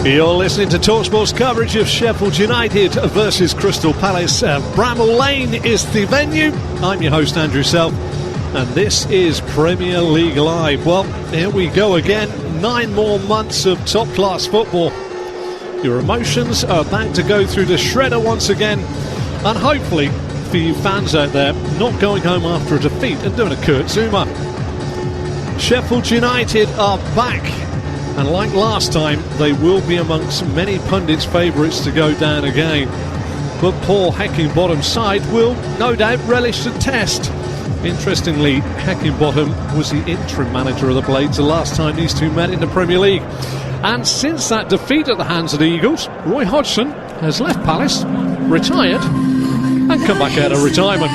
You're listening to Talksport's coverage of Sheffield United versus Crystal Palace. Bramall Lane is the venue. I'm your host, Andrew Self, and this is Premier League Live. Well, here we go again. 9 more months of top-class football. Your emotions are about to go through the shredder once again, and hopefully, for you fans out there, not going home after a defeat and doing a Kurt Zouma. Sheffield United are back. And like last time, they will be amongst many pundits' favourites to go down again. But Paul Heckingbottom's side will no doubt relish the test. Interestingly, Heckingbottom was the interim manager of the Blades the last time these two met in the Premier League. And since that defeat at the hands of the Eagles, Roy Hodgson has left Palace, retired, and come back out of retirement.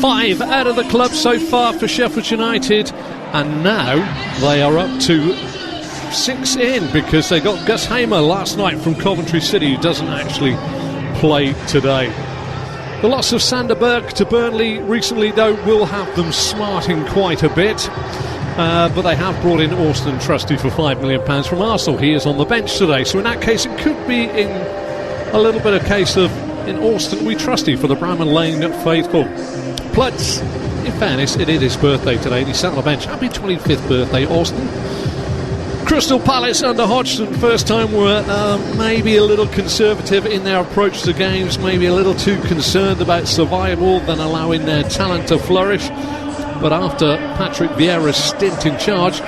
5 out of the club so far for Sheffield United, and now they are up to 6 in because they got Gus Hamer last night from Coventry City, who doesn't actually play today. The loss of Sander Berg to Burnley recently, though, will have them smarting quite a bit. But they have brought in Austin Trusty for £5 million from Arsenal. He is on the bench today, so in that case it could be in a little bit of case of in Austin we trusty for the Bramall Lane faithful. Plus, in fairness, it is his birthday today and he sat on the bench. Happy 25th birthday, Austin. Crystal Palace under Hodgson, first time were maybe a little conservative in their approach to games, maybe a little too concerned about survival than allowing their talent to flourish. But after Patrick Vieira's stint in charge,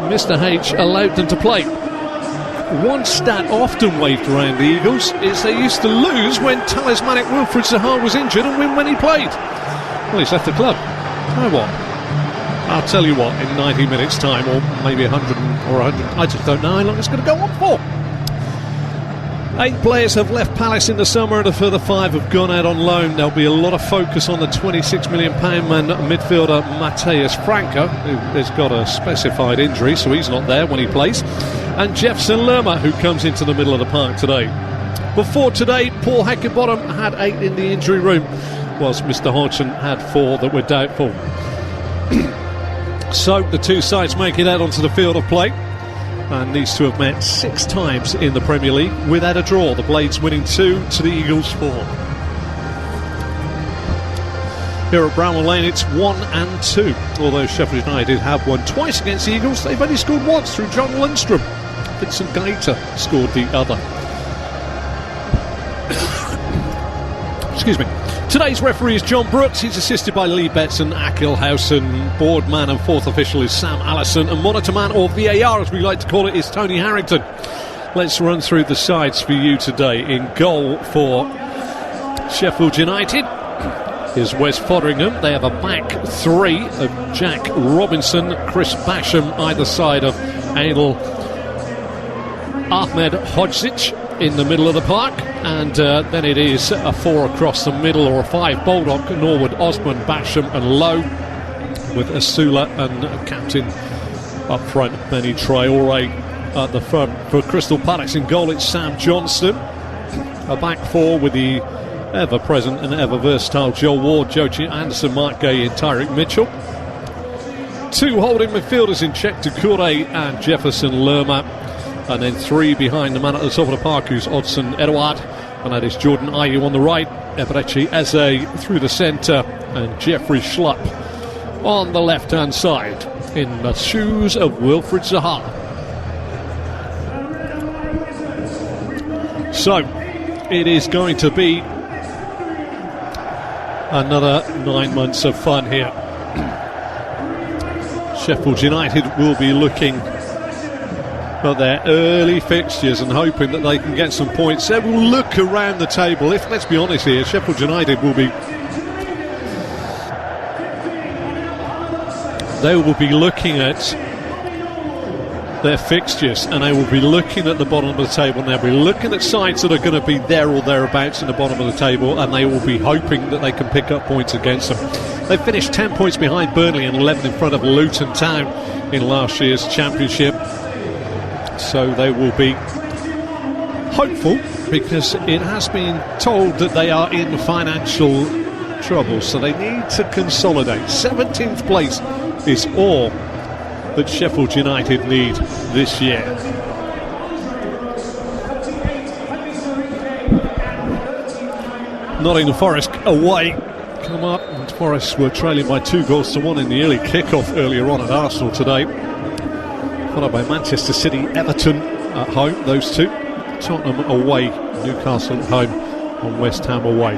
Mr H allowed them to play. One stat often waved around the Eagles is they used to lose when talismanic Wilfried Zaha was injured and win when he played. Well, he's left the club. Now what? I'll tell you what, in 90 minutes time, or maybe 100 or 100, I just don't know how long it's going to go on for. 8 players have left Palace in the summer and a further 5 have gone out on loan. There'll be a lot of focus on the £26 million man midfielder Mateus Franco, who has got a specified injury, so he's not there when he plays, and Jefferson Lerma, who comes into the middle of the park today. Before today, Paul Heckingbottom had 8 in the injury room, whilst Mr Hodgson had 4 that were doubtful. So the two sides make it out onto the field of play, and these two have met 6 times in the Premier League without a draw. The Blades winning 2 to the Eagles 4. Here at Bramall Lane it's 1-2. Although Sheffield United have won twice against the Eagles, they've only scored once through John Lundstrom. Vincent Gaeta scored the other. Excuse me. Today's referee is John Brooks. He's assisted by Lee Betts and Akil Howson. Board man and 4th official is Sam Allison, and monitor man, or VAR as we like to call it, is Tony Harrington. Let's run through the sides for you today. In goal for Sheffield United is Wes Fotheringham. They have a back 3 of Jack Robinson, Chris Basham either side of Adel Ahmed Hodzic in the middle of the park, and then it is a 4 across the middle, or a 5 Baldock, Norwood, Osman, Basham and Lowe, with Asula and captain up front Benny Traore at the front. For Crystal Palace in goal it's Sam Johnston, a back 4 with the ever present and ever versatile Joel Ward, Joe Anderson, Mark Gay and Tyrick Mitchell. 2 holding midfielders in Czech Doucouré and Jefferson Lerma. And then 3 behind the man at the top of the park, who's Odsonne Edouard. And that is Jordan Ayew on the right, Eberechi Eze through the centre, and Jeffrey Schlupp on the left-hand side in the shoes of Wilfried Zaha. So, it is going to be another 9 months of fun here. Sheffield United will be looking at their early fixtures and hoping that they can get some points. They will look around the table. If, let's be honest here, Sheffield United will be... they will be looking at their fixtures, and they will be looking at the bottom of the table, and they'll be looking at sides that are going to be there or thereabouts in the bottom of the table, and they will be hoping that they can pick up points against them. They finished 10 points behind Burnley and 11 in front of Luton Town in last year's championship, so they will be hopeful, because it has been told that they are in financial trouble, so they need to consolidate. 17th place is all that Sheffield United need this year. Nottingham Forest away come up, and Forest were trailing by 2-1 in the early kick-off earlier on at Arsenal today, followed by Manchester City, Everton at home, those two. Tottenham away, Newcastle at home, and West Ham away.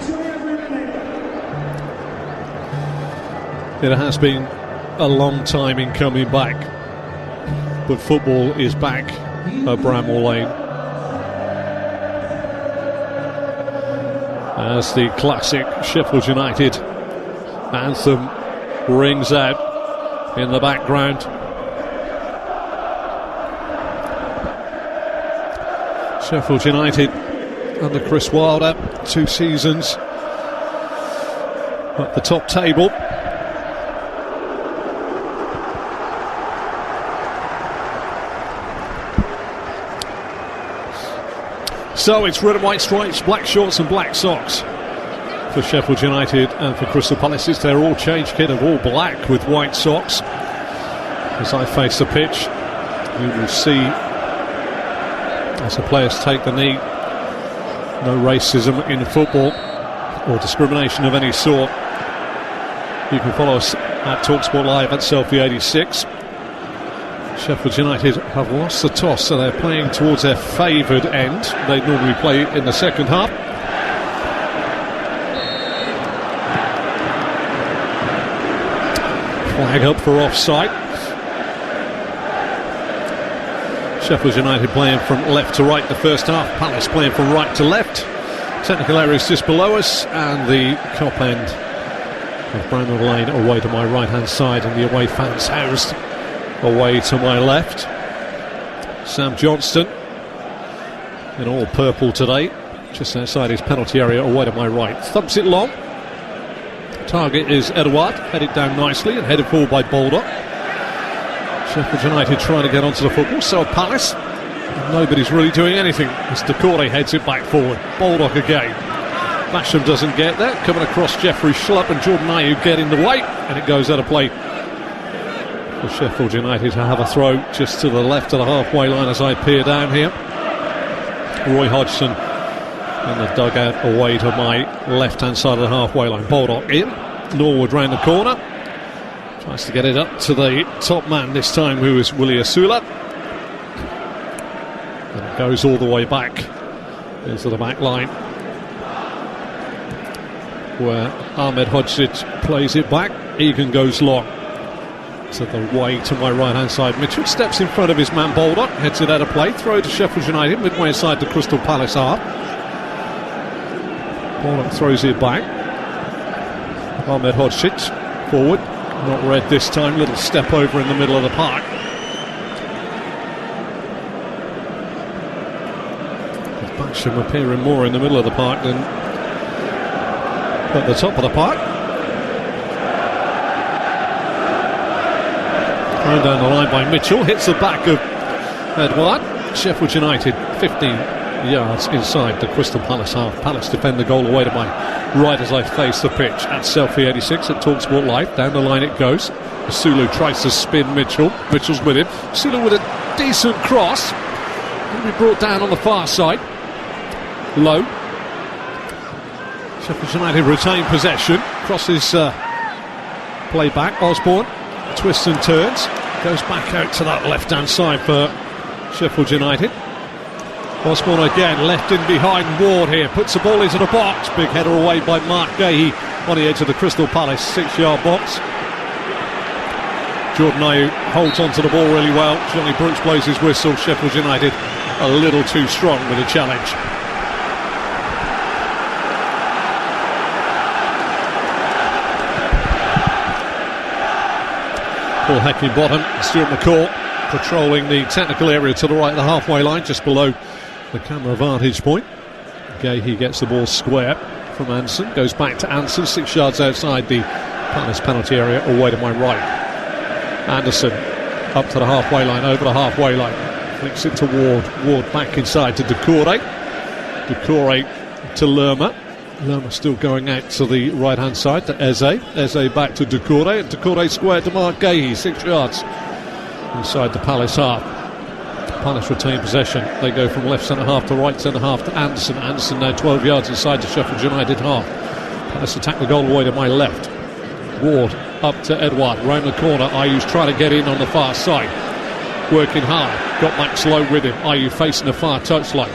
It has been a long time in coming back, but football is back at Bramall Lane as the classic Sheffield United anthem rings out in the background. Sheffield United under Chris Wilder, 2 seasons at the top table. So it's red and white stripes, black shorts and black socks for Sheffield United, and for Crystal Palace it's their all change kit of all black with white socks. As I face the pitch, you will see, as the players take the knee, no racism in football or discrimination of any sort. You can follow us at Talksport Live at Selfie86. Sheffield United have lost the toss, so they're playing towards their favoured end. They normally play in the second half. Flag up for offside. Sheffield United playing from left to right the first half. Palace playing from right to left. Technical areas just below us, and the top end of Bramall Lane away to my right hand side, and the away fans housed away to my left. Sam Johnston in all purple today, just outside his penalty area away to my right. Thumps it long. Target is Edouard, headed down nicely and headed forward by Baldock. Sheffield United trying to get onto the football, so Palace. Nobody's really doing anything as Decore heads it back forward. Baldock again. Basham doesn't get there. Coming across, Jeffrey Schlupp and Jordan Ayew get in the way, and it goes out of play for Sheffield United to have a throw just to the left of the halfway line as I peer down here. Roy Hodgson in the dugout away to my left hand side of the halfway line. Baldock in, Norwood round the corner, tries to get it up to the top man this time, who is Willie Asula, and it goes all the way back into the back line, where Ahmed Hodzic plays it back. Egan goes long to the way to my right hand side. Mitchell steps in front of his man Baldock, heads it out of play, throw to Sheffield United midway inside the Crystal Palace half. Baldock throws it back. Ahmed Hodzic forward, not red this time, little step over in the middle of the park. Basham appearing more in the middle of the park than at the top of the park. Thrown down the line by Mitchell, hits the back of Edouard. Sheffield United 15 yards inside the Crystal Palace half. Palace defend the goal away to my right as I face the pitch at Selfie86 at Talksport Live. Down the line it goes. Sulu tries to spin Mitchell. Mitchell's with him. Sulu with a decent cross. He'll be brought down on the far side. Low. Sheffield United retain possession. Crosses play back. Osborne twists and turns. Goes back out to that left-hand side for Sheffield United. Osborne again, left in behind Ward here. Puts the ball into the box. Big header away by Mark Gahey on the edge of the Crystal Palace 6-yard box. Jordan Ayew holds onto the ball really well. Johnny Brooks blows his whistle. Sheffield United a little too strong with a challenge. Paul Heckingbottom, Stuart McCall patrolling the technical area to the right of the halfway line, just below the camera vantage point. Gahey gets the ball square from Anson, goes back to Anson, 6 yards outside the Palace penalty area, away to my right. Anderson up to the halfway line, over the halfway line, flicks it to Ward. Ward back inside to Doucouré. Doucouré to Lerma. Lerma still going out to the right hand side to Eze. Eze back to Doucouré, and Doucouré square to Mark Gahey, 6 yards inside the Palace half. Palace retain possession. They go from left centre half to right centre half to Anderson. Anderson now 12 yards inside the Sheffield United half. Palace attack the goal away to my left. Ward up to Edouard, round the corner. Ayew's trying to get in on the far side, working hard, got back slow with him. Ayew facing the far touchline,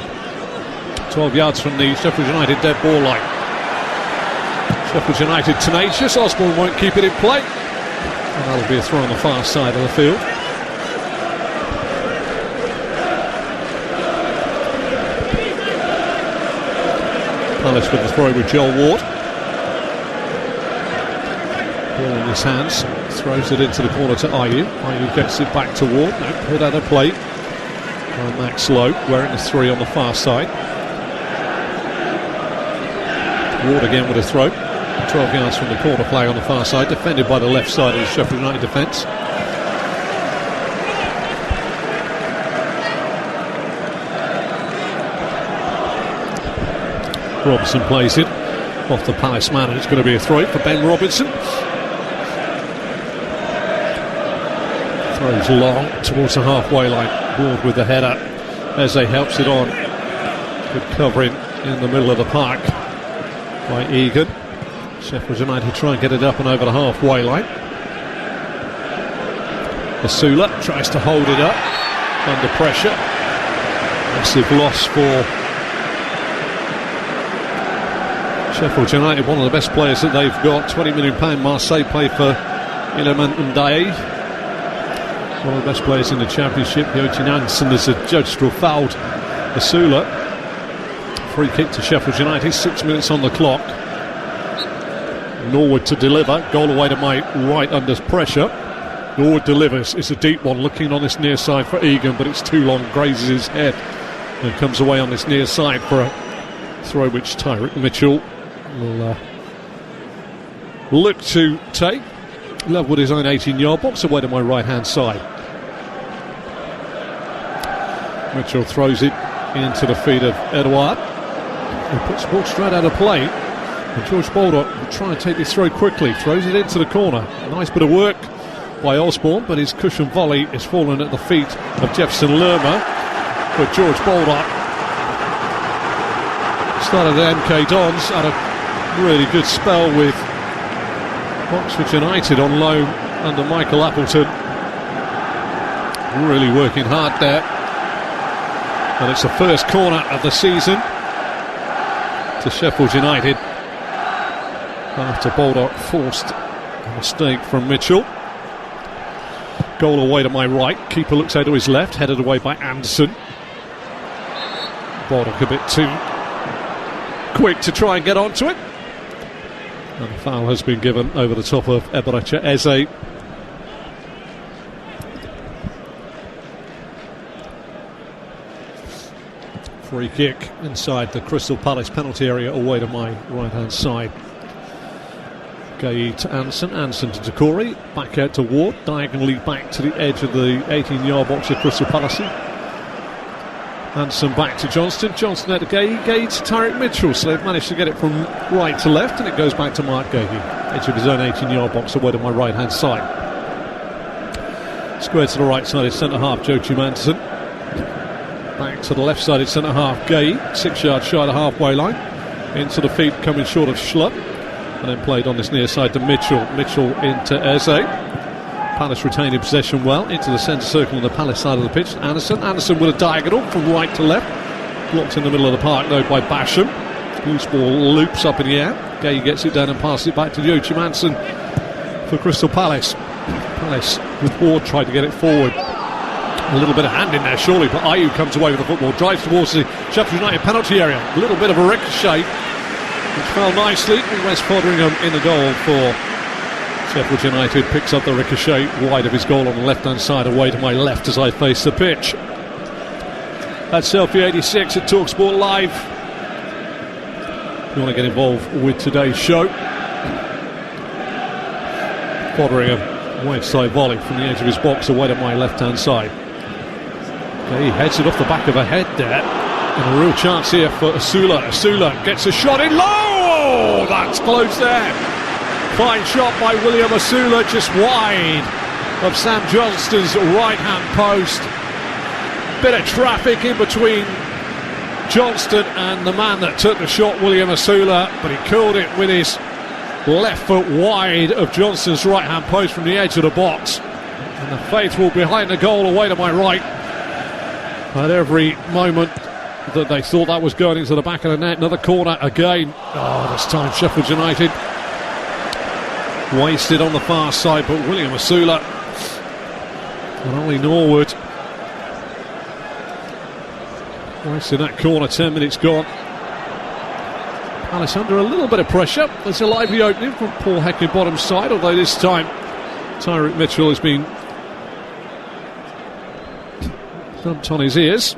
12 yards from the Sheffield United dead ball line. Sheffield United tenacious. Osborne won't keep it in play, and that'll be a throw on the far side of the field. Palace with the throw with Joel Ward. Ball in his hands, throws it into the corner to Ayew. Ayew gets it back to Ward. No, put out a play by Max Lowe, wearing the 3 on the far side. Ward again with a throw, 12 yards from the corner flag on the far side, defended by the left side of the Sheffield United defence. Robinson plays it off the Palace man, and it's going to be a throw for Ben Robinson. Throws long towards the halfway line. Ward with the header. Eze helps it on. Good covering in the middle of the park by Egan. Sheffield United try and get it up and over the halfway line. Asula tries to hold it up under pressure. Massive loss for Sheffield United. One of the best players that they've got, £20 million Marseille play for Iliman Ndiaye. One of the best players in the Championship. Joachim Andersen is adjudged to have fouled Asula. Free kick to Sheffield United, 6 minutes on the clock. Norwood to deliver, goal away to my right under pressure. Norwood delivers, it's a deep one, looking on this near side for Egan, but it's too long, grazes his head and comes away on this near side for a throw which Tyrick Mitchell will look to take. Lovewood his own 18-yard box, away to my right hand side. Mitchell throws it into the feet of Edouard, who puts the ball straight out of play, and George Baldock will try and take this throw quickly, throws it into the corner. Nice bit of work by Osborne, but his cushion volley is fallen at the feet of Jefferson Lerma. But George Baldock started at MK Dons, had a really good spell with Oxford United on loan under Michael Appleton. Really working hard there. And it's the first corner of the season to Sheffield United after Baldock forced a mistake from Mitchell. Goal away to my right. Keeper looks out to his left, headed away by Anderson. Baldock a bit too quick to try and get onto it. And a foul has been given over the top of Eberechi Eze. Free kick inside the Crystal Palace penalty area, away to my right hand side. Gahey to Anson, Anson to Doucouré, back out to Ward, diagonally back to the edge of the 18-yard box of Crystal Palace. Anson back to Johnston, Johnston out to Gahey, Gahey to Tyrick Mitchell, so they've managed to get it from right to left, and it goes back to Mark Gahey, edge of his own 18-yard box, away to my right hand side. Square to the right side is centre half Joachim Andersen. Back to the left sided centre half Gahey, 6 yards shy of the halfway line. into the feet, coming short of Schlupp, and then played on this near side to Mitchell. Mitchell into Eze. Palace retaining possession well into the centre circle on the Palace side of the pitch. Anderson with a diagonal from right to left, blocked in the middle of the park though by Basham. Loose ball loops up in the air. Gay gets it down and passes it back to Joachim for Crystal Palace. Palace with Ward tried to get it forward. A little bit of hand in there surely, but Ayew comes away with the football, drives towards the Sheffield United penalty area. A little bit of a ricochet, which fell nicely, and Wes Fotheringham in the goal for Sheffield United. Picks up the ricochet wide of his goal on the left hand side, away to my left as I face the pitch. That's Selfie 86 at Talksport Live. If you want to get involved with today's show, Fotheringham, wide side volley from the edge of his box away to my left hand side. Okay, he heads it off the back of a head there, and a real chance here for Asula. Asula gets a shot in low. Oh, that's close there. Fine shot by William Asula, just wide of Sam Johnston's right hand post. Bit of traffic in between Johnston and the man that took the shot, William Asula, but he curled it with his left foot wide of Johnston's right hand post from the edge of the box. And the faithful behind the goal away to my right. At every moment that they thought that was going into the back of the net. Another corner again. Oh, this time Sheffield United wasted on the far side, but William Asula and Ollie Norwood wasting that corner. 10 minutes gone. Palace under a little bit of pressure. There's a lively opening from Paul Heckingbottom's side, although this time Tyreek Mitchell has been dumped on his ears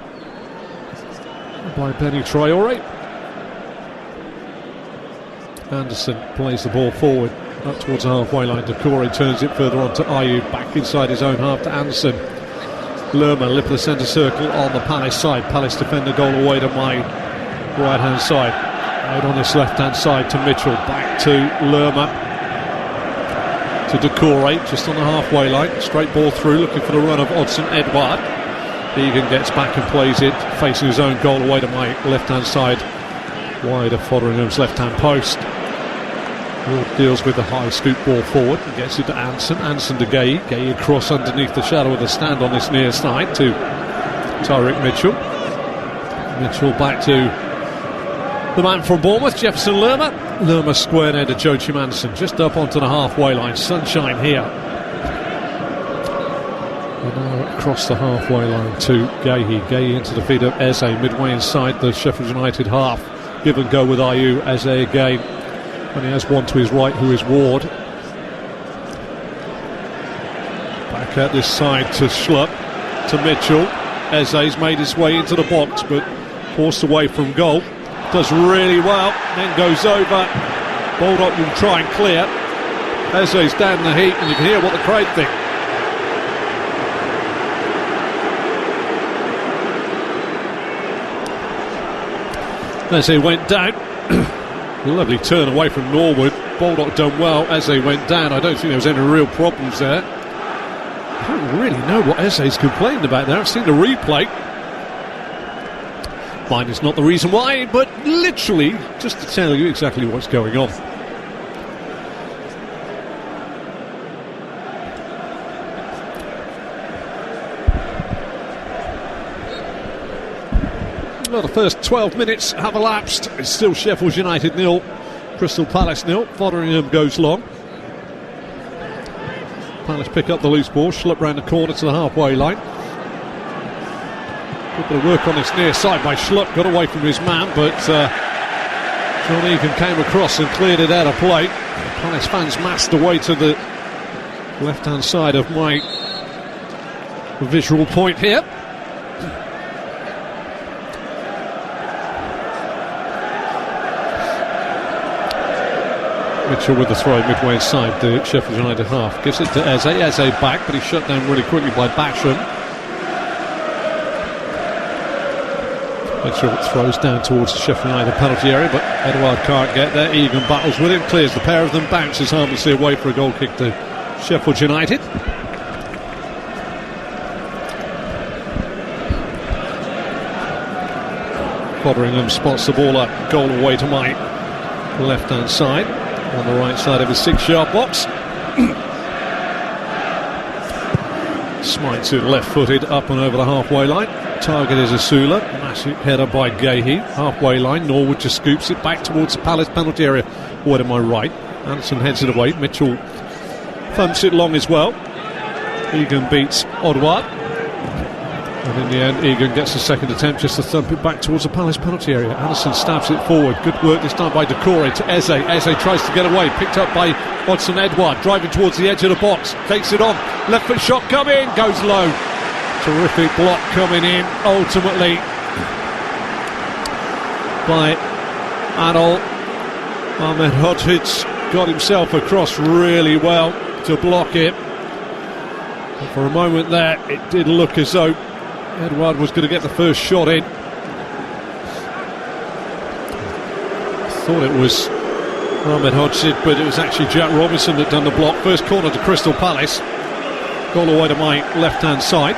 by Benny Traore. Anderson plays the ball forward up towards the halfway line. Decore turns it further on to Ayew, back inside his own half to Anderson. Lerma, lip of the centre circle on the Palace side. Palace defender goal away to my right hand side. Out on this left hand side to Mitchell, back to Lerma, to Decore, just on the halfway line. Straight ball through, looking for the run of Odsonne Edouard. Egan gets back and plays it, facing his own goal away to my left hand side, wide of Fotheringham's left hand post. Ward deals with the high scoop ball forward and gets it to Anson to Gay. Gay across underneath the shadow of the stand on this near side to Tyreek Mitchell. Mitchell back to the man from Bournemouth, Jefferson Lerma. Lerma squared head to Joachim Anderson, just up onto the halfway line. Sunshine here. And now across the halfway line to Gay. Gay into the feet of Eze, midway inside the Sheffield United half. Give and go with Ayew. Eze again. And he has one to his right, who is Ward. Back at this side to Schlupp, to Mitchell. Eze's made his way into the box, but forced away from goal. Does really well, then goes over. Baldock will try and clear. Eze's down in the heat, and you can hear what the crowd think. Eze went down. Lovely turn away from Norwood. Baldock done well. Eze went down. I don't think there was any real problems there. I don't really know what Eze's complained about there. I've seen the replay. Mine is not the reason why, but literally just to tell you exactly what's going on. Well, the first 12 minutes have elapsed. It's still Sheffield United 0, Crystal Palace 0. Fotheringham goes long. Palace pick up the loose ball. Schlupp round the corner to the halfway line. Good bit of work on this near side by Schlupp. Got away from his man, but John Egan came across and cleared it out of play. Palace fans massed away to the left-hand side of my visual point here. Mitchell with the throw midway inside the Sheffield United half. Gives it to Eze. Eze back, but he's shut down really quickly by Basham. Mitchell throws down towards the Sheffield United penalty area, but Edouard can't get there. Egan battles with him, clears the pair of them, bounces harmlessly away for a goal kick to Sheffield United. Fotheringham spots the ball up, goal away to my left-hand side, on the right side of his 6-yard box. Smites it left-footed up and over the halfway line. Target is Asula, massive header by Gahey. Halfway line, Norwood just scoops it back towards the Palace penalty area. Wide to my right, Anderson heads it away. Mitchell thumps it long as well. Egan beats Odward, and in the end Egan gets a second attempt just to thump it back towards the Palace penalty area. Anderson stabs it forward, good work this time by Decore to Eze. Eze tries to get away, picked up by Hodgson Edouard, driving towards the edge of the box, takes it on, left foot shot coming, goes low. Terrific block coming in ultimately by Adol. Ahmed Hodgic got himself across really well to block it. And for a moment there it did look as though Edouard was going to get the first shot in. I thought it was Ahmed Hodgic, but it was actually Jack Robinson that done the block. First corner to Crystal Palace, goal away to my left hand side.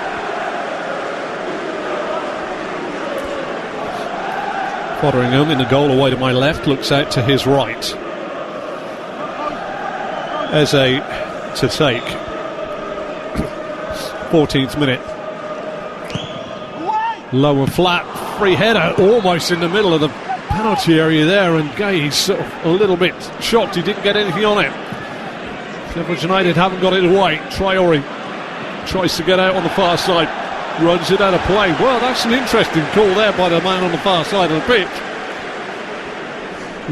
Fotheringham in the goal away to my left, looks out to his right. Eze to take. 14th minute. Low and flat, free header, almost in the middle of the penalty area there, and Gay's sort of a little bit shocked he didn't get anything on it. Sheffield United haven't got it away. Traore tries to get out on the far side, runs it out of play. Well, that's an interesting call there by the man on the far side of the pitch.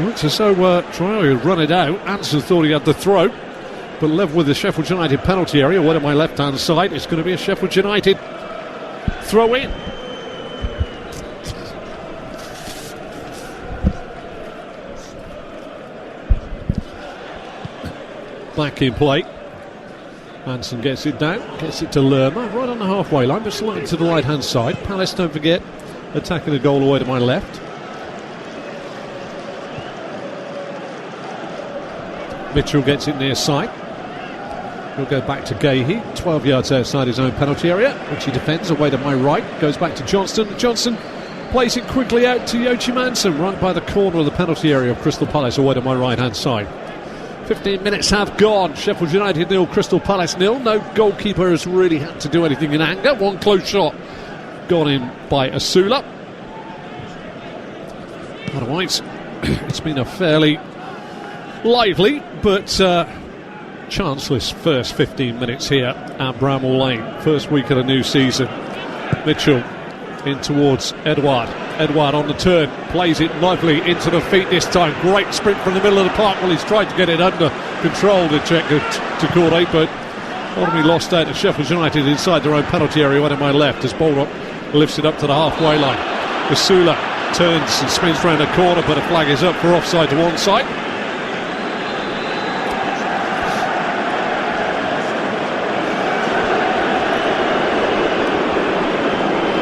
Looks as though Traore had run it out. Anderson thought he had the throw, but level with the Sheffield United penalty area, one on my left hand side. It's going to be a Sheffield United throw in. Back in play. Anderson gets it down, gets it to Lerma, right on the halfway line, but slightly to the right hand side. Palace, don't forget, attacking the goal away to my left. Mitchell gets it near side. He'll go back to Gahey, 12 yards outside his own penalty area, which he defends away to my right. Goes back to Johnston. Johnson plays it quickly out to Yochi Manson, right by the corner of the penalty area of Crystal Palace, away to my right hand side. 15 minutes have gone. Sheffield United 0, Crystal Palace 0. No goalkeeper has really had to do anything in anger. One close shot gone in by Asula. Otherwise, it's been a fairly lively but chanceless first 15 minutes here at Bramall Lane. First week of the new season. Mitchell in towards Edouard. Edouard on the turn, plays it lively into the feet this time. Great sprint from the middle of the park. Well, he's tried to get it under control to check to Corday, but ultimately lost out to Sheffield United inside their own penalty area, one on my left, as Baldock lifts it up to the halfway line. Asula turns and spins round the corner, but a flag is up for offside to one side.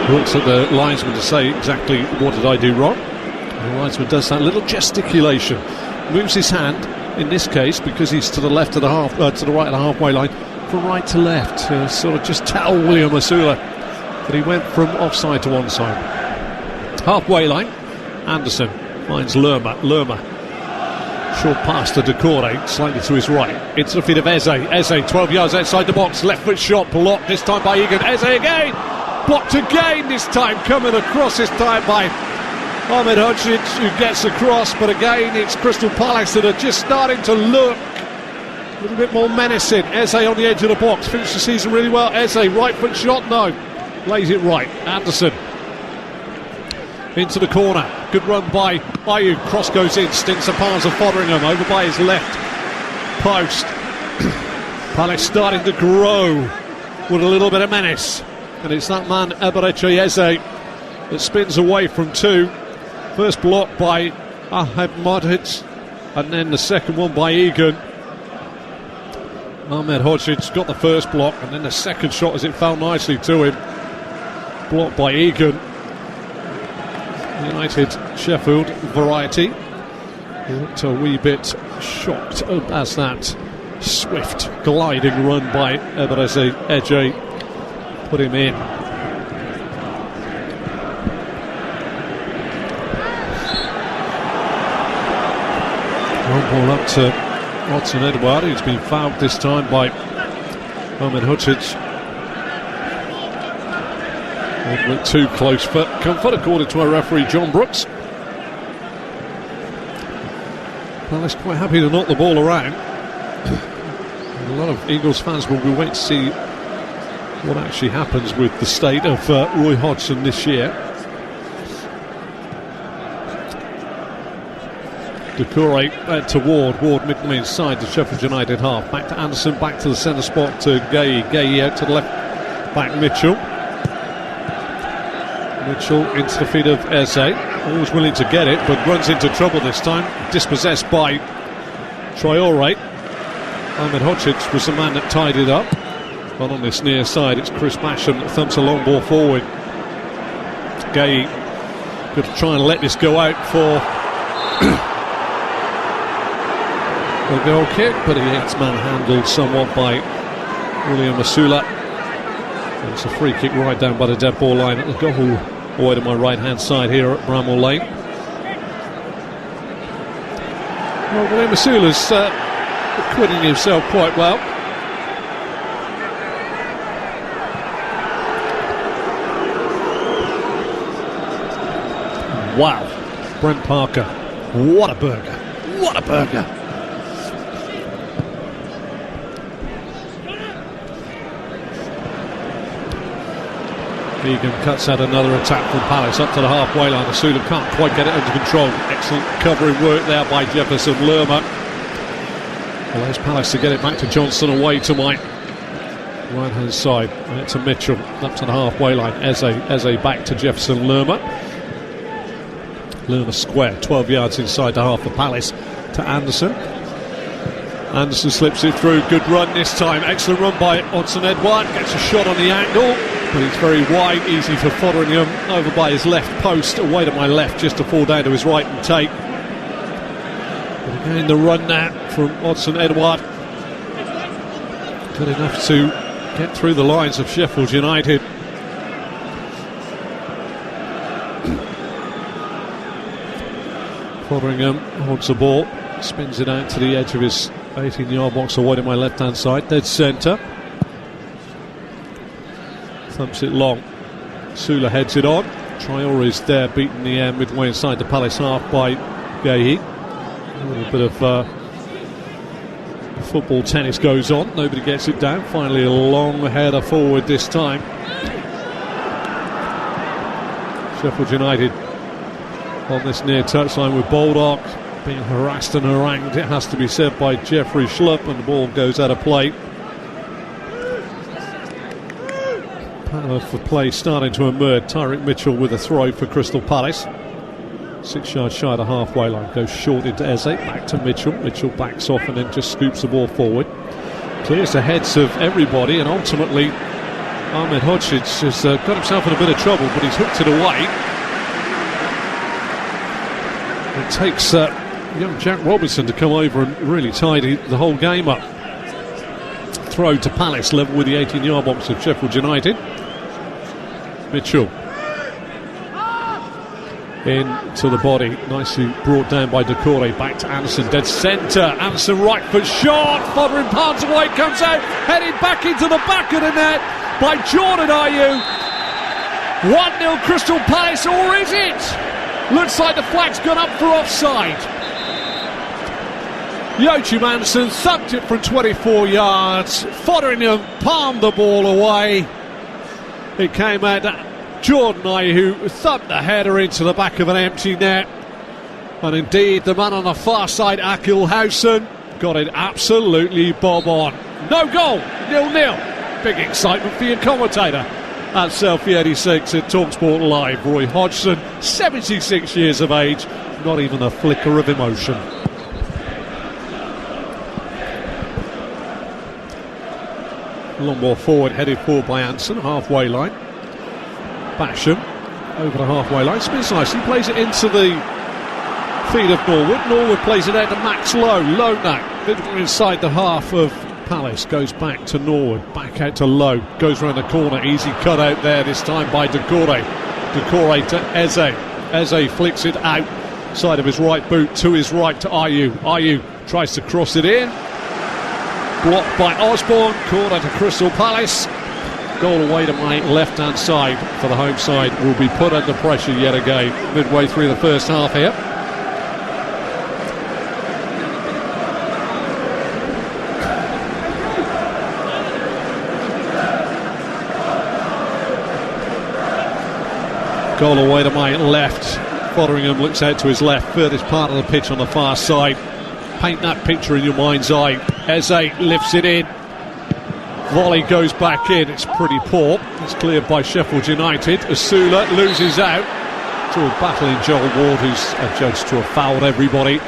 Looks at the linesman to say exactly what did I do wrong. The linesman does that little gesticulation, moves his hand in this case because he's to the left of the to the right of the halfway line, from right to left, to sort of just tell William Asula that he went from offside to onside. Halfway line, Anderson finds Lerma. Short pass to Decore, slightly to his right, into the feet of Eze. Eze 12 yards outside the box, left foot shot blocked this time by Egan. Eze again. Blocked again this time, coming across this time by Ahmed Hodgic, who gets across, but again it's Crystal Palace that are just starting to look a little bit more menacing. Eze on the edge of the box, finished the season really well. Eze, right foot shot, no, lays it right. Anderson into the corner, good run by Ayew, cross goes in, stints the palms of Fotheringham over by his left post. Palace starting to grow with a little bit of menace. And it's that man, Eberechi Eze, that spins away from two. First block by Ahmed Modric, and then the second one by Egan. Ahmed Hodgic got the first block, and then the second shot as it fell nicely to him. Blocked by Egan. United Sheffield variety. He looked a wee bit shocked as that swift gliding run by Eberechi Eze put him in. Long ball up to Watson Edouard, who's been fouled this time by Ahmed Hutchins. A little bit too close for comfort, according to our referee John Brooks. Palace quite happy to knock the ball around. A lot of Eagles fans will be waiting to see what actually happens with the state of Roy Hodgson this year. Doucouré to Ward. Ward midway inside the Sheffield United half. Back to Anderson, back to the centre spot to Gueye. Gueye out to the left. Back Mitchell. Mitchell into the feet of Eze. Always willing to get it, but runs into trouble this time. Dispossessed by Traoré. Ahmed Hutchins was the man that tied it up. But on this near side, it's Chris Basham that thumps a long ball forward. Gueye could try and let this go out for a goal kick, but he gets manhandled somewhat by William Masula. It's a free kick right down by the dead ball line at the goal away to my right hand side here at Bramall Lane. Well, William Masula's acquitting himself quite well. Wow, Brent Parker, what a burger, what a burger. Egan cuts out another attack from Palace up to the halfway line. Masula can't quite get it under control. Excellent covering work there by Jefferson Lerma. Allows Palace to get it back to Johnson away to my right hand side. And it's a Mitchell up to the halfway line. Eze back to Jefferson Lerma. Lerma square, 12 yards inside the half of Palace to Anderson. Anderson slips it through. Good run this time. Excellent run by Watson Edouard. Gets a shot on the angle. But it's very wide, easy for Fotheringham over by his left post, away to my left, just to fall down to his right and take. But again, the run now from Watson Edouard. Good enough to get through the lines of Sheffield United. Fotheringham holds the ball, spins it out to the edge of his 18-yard box away to my left-hand side, dead centre. Thumps it long. Sula heads it on. Traoré's there, beaten the air midway inside the Palace half by Gueye. A little bit of football tennis goes on. Nobody gets it down. Finally a long header forward this time. Sheffield United on this near touchline with Baldock being harassed and harangued, it has to be said, by Jeffrey Schlupp, and the ball goes out of play. Pattern for play starting to emerge. Tyrick Mitchell with a throw for Crystal Palace. 6 yards shy of the halfway line. Goes short into Eze. Back to Mitchell. Mitchell backs off and then just scoops the ball forward. Clears the heads of everybody, and ultimately Ahmed Hutchins has got himself in a bit of trouble, but he's hooked it away. It takes young Jack Robinson to come over and really tidy the whole game up. Throw to Palace, level with the 18-yard box of Sheffield United. Mitchell into the body, nicely brought down by Doucouré. Back to Anderson, dead centre. Anderson right foot shot. Fotheringham palms away, comes out, headed back into the back of the net by Jordan Ayew. 1-0 Crystal Palace, or is it? Looks like the flag's gone up for offside. Joachim Anderson thumped it from 24 yards. Fotheringham palmed the ball away. It came out that Jordan Ayew who thumped the header into the back of an empty net. And indeed, the man on the far side, Akil Housen, got it absolutely bob on. No goal, 0-0. Big excitement for your commentator at Selfie 86 at Talksport Live. Roy Hodgson, 76 years of age, not even a flicker of emotion. Long ball forward, headed forward by Anson, halfway line. Basham over the halfway line, spins nicely, plays it into the feet of Norwood. Norwood plays it out to Max Lowe. Lowe now, inside the half of Palace, goes back to Norwood, back out to Lowe, goes round the corner, easy cut out there this time by Doucouré. Doucouré to Eze. Eze flicks it out side of his right boot to his right to Ayew. Ayew tries to cross it in. Blocked by Osborne, corner to Crystal Palace. Goal away to my left-hand side for the home side. Will be put under pressure yet again midway through the first half here. Goal away to my left. Fotheringham looks out to his left, furthest part of the pitch on the far side. Paint that picture in your mind's eye. Eze lifts it in. Volley goes back in. It's pretty poor. It's cleared by Sheffield United. Asula loses out to a battling Joel Ward, who's adjudged to have fouled everybody.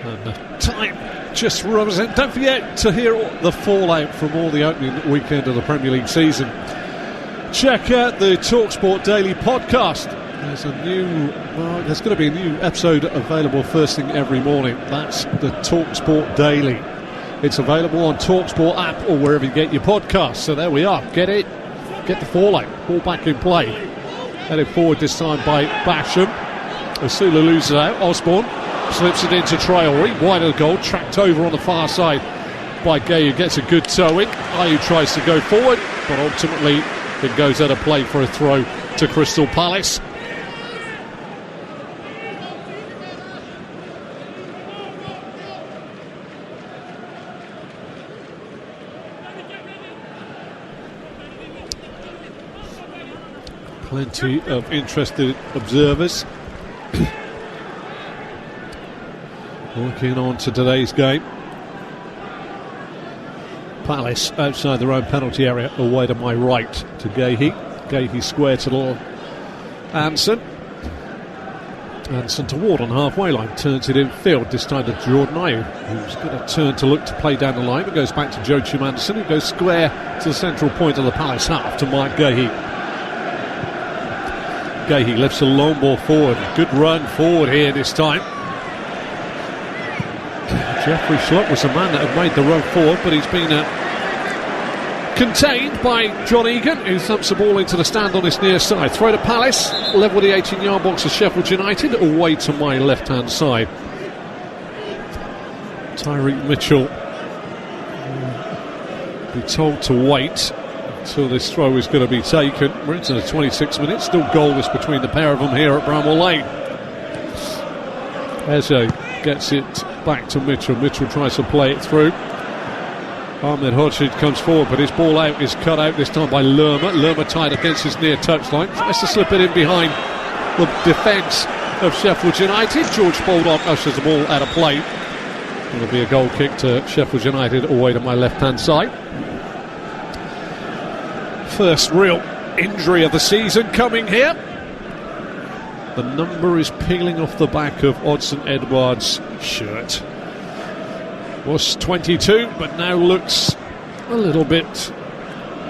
And the time just runs in. Don't forget to hear the fallout from all the opening weekend of the Premier League season. Check out the Talksport Daily podcast. There's going to be a new episode available first thing every morning. That's the Talksport Daily. It's available on Talksport app or wherever you get your podcasts. So there we are. Get it. Get the fallout. Ball back in play. Headed forward this time by Basham. Asula loses out. Osborne slips it into Traore. Wide of the goal. Tracked over on the far side by Gay, who gets a good toe in. Ayew tries to go forward, but ultimately it goes out of play for a throw to Crystal Palace. Plenty of interested observers looking on to today's game. Palace outside their own penalty area, away to my right to Gahey. Gahey square to the Anson. Anson to Ward on the halfway line, turns it in field, this time to Jordan Ayew, who's going to turn to look to play down the line, but goes back to Joachim Anderson, who goes square to the central point of the Palace half to Mike Gahey. Gahey lifts a long ball forward. Good run forward here this time. Jeffrey Schlupp was the man that had made the run forward, but he's been contained by John Egan, who thumps the ball into the stand on his near side. Throw to Palace, level with the 18-yard box of Sheffield United, away to my left-hand side. Tyreek Mitchell be told to wait until this throw is going to be taken. We're into the 26 minutes, still goalless between the pair of them here at Bramall Lane. Eze gets it back to Mitchell. Mitchell tries to play it through. Ahmed Hodgson comes forward, but his ball out is cut out this time by Lerma. Lerma tied against his near touchline. Tries to slip it in behind the defence of Sheffield United. George Baldock ushers the ball out of play. It'll be a goal kick to Sheffield United away to my left-hand side. First real injury of the season coming here. The number is peeling off the back of Odsonne Edouard's shirt. Was 22, but now looks a little bit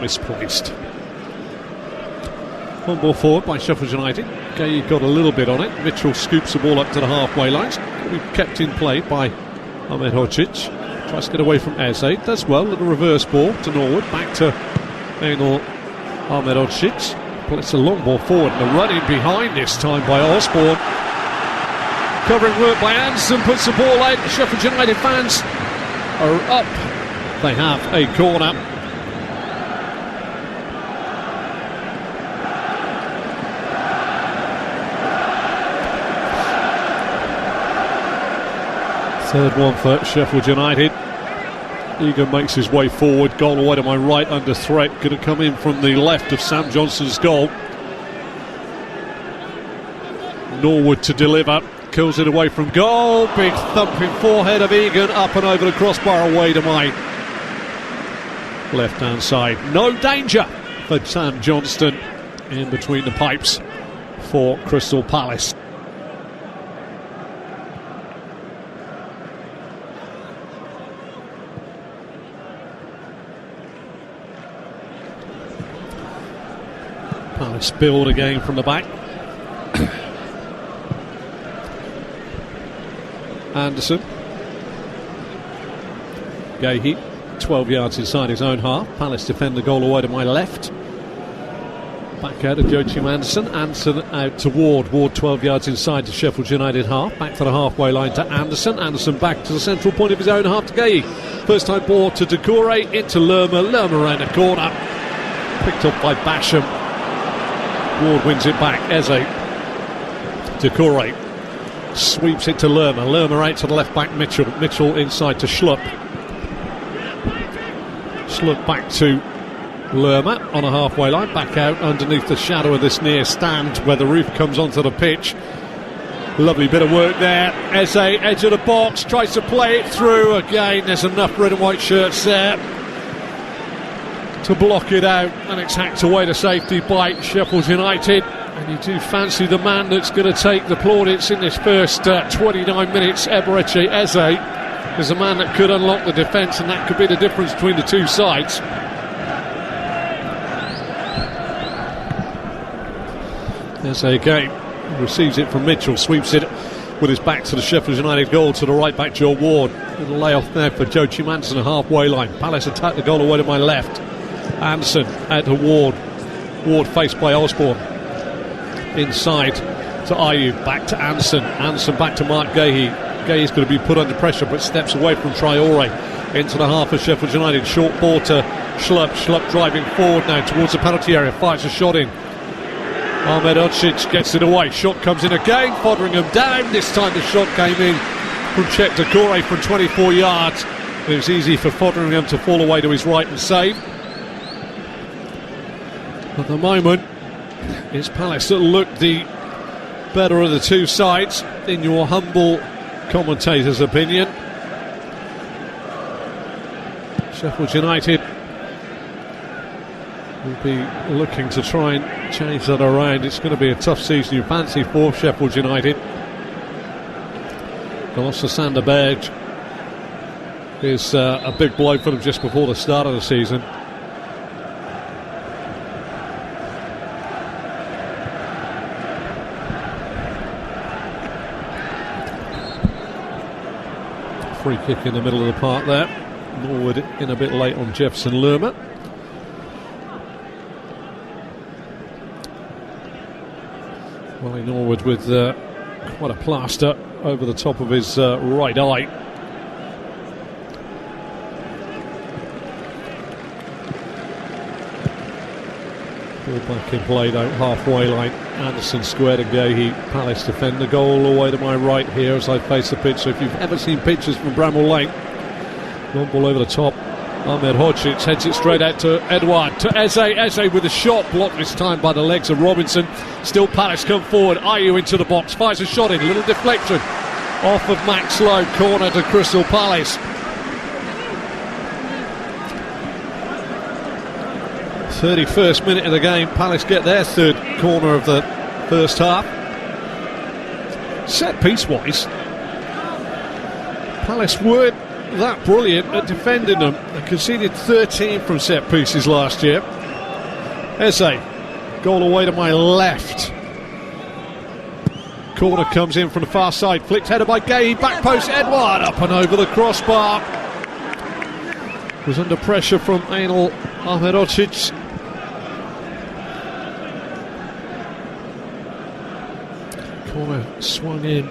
misplaced. One ball forward by Sheffield United. Gay got a little bit on it. Mitchell scoops the ball up to the halfway line. Kept in play by Ahmed Hodgson. Tries to get away from Eze. Does well. Little reverse ball to Norwood. Back to Ahmed Hodgson. It's a long ball forward. And the run in behind this time by Osborne. Covering work by Anderson. Puts the ball out. The Sheffield United fans are up. They have a corner. Third one for Sheffield United. Egan makes his way forward. Goal away to my right, under threat. Going to come in from the left of Sam Johnson's goal. Norwood to deliver. Kills it away from goal. Big thumping forehead of Egan, up and over the crossbar, away to my left-hand side. No danger for Sam Johnston in between the pipes for Crystal Palace. Palace build again from the back. Anderson. Gahey 12 yards inside his own half. Palace defend the goal away to my left. Back out to Joachim Andersen. Andersen out to Ward. Ward 12 yards inside to Sheffield United half. Back to the halfway line to Andersen. Andersen back to the central point of his own half to Gay. First time ball to Decore into Lerma. Lerma around the corner. Picked up by Basham. Ward wins it back. Eze. Decore sweeps it to Lerma. Lerma out to the left back Mitchell. Mitchell inside to Schlupp. Schlupp back to Lerma on a halfway line, back out underneath the shadow of this near stand where the roof comes onto the pitch. Lovely bit of work there. Eze, edge of the box, tries to play it through again. There's enough red and white shirts there to block it out, and it's hacked away to safety by Sheffield United. And you do fancy the man that's going to take the plaudits in this first 29 minutes. Eberechi Eze is a man that could unlock the defence, and that could be the difference between the two sides. Eze again receives it from Mitchell, sweeps it with his back to the Sheffield United goal to the right back Joe Ward. Little layoff there for Joachim Andersen, a halfway line. Palace attack the goal away to my left. Andersen out to Ward. Ward faced by Osborne. Inside to Ayew, back to Andersen. Andersen back to Mark Gahey. Gahey's going to be put under pressure but steps away from Traore into the half of Sheffield United. Short ball to Schlupp. Schlupp driving forward now towards the penalty area, fires a shot in. Ahmed Ocic gets it away. Shot comes in again. Foderingham down. This time the shot came in from Chet Decore from 24 yards. It was easy for Foderingham to fall away to his right and save. At the moment, it's Palace that look the better of the two sides, in your humble commentator's opinion. Sheffield United will be looking to try and change that around. It's going to be a tough season, you fancy, for Sheffield United. The loss of Sander Berg is a big blow for them just before the start of the season. Free kick in the middle of the park there. Norwood in a bit late on Jefferson Lerma. Wally Norwood with quite a plaster over the top of his right eye. Ball back in play though, halfway line. Andersen square to Gahey. Palace defend the goal all the way to my right here as I face the pitch. So if you've ever seen pictures from Bramall Lane, long ball over the top. Ahmed Hodgins heads it straight out to Edouard, to Eze. Eze with a shot blocked this time by the legs of Robinson. Still Palace come forward. Ayew into the box, fires a shot in, a little deflection off of Max Lowe, corner to Crystal Palace. 31st minute of the game, Palace get their third corner of the first half. Set piece wise, Palace weren't that brilliant at defending them. They conceded 13 from set pieces last year. Eze, goal away to my left. Corner comes in from the far side, flicked header by Gay, back post Edouard, up and over the crossbar. Was under pressure from Ainul Ahmed Ocic. Corner swung in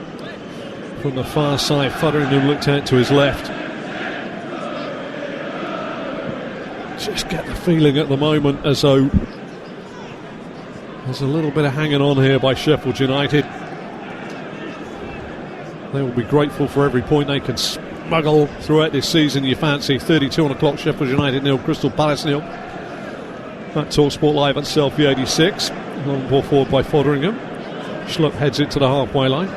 from the far side. Foderingham looked out to his left. Just get the feeling at the moment as though there's a little bit of hanging on here by Sheffield United. They will be grateful for every point they can smuggle throughout this season. You fancy 32 on the clock. Sheffield United 0, Crystal Palace 0. At Talksport Live at Selfie 86. Long ball forward by Foderingham. Schlupp heads it to the halfway line.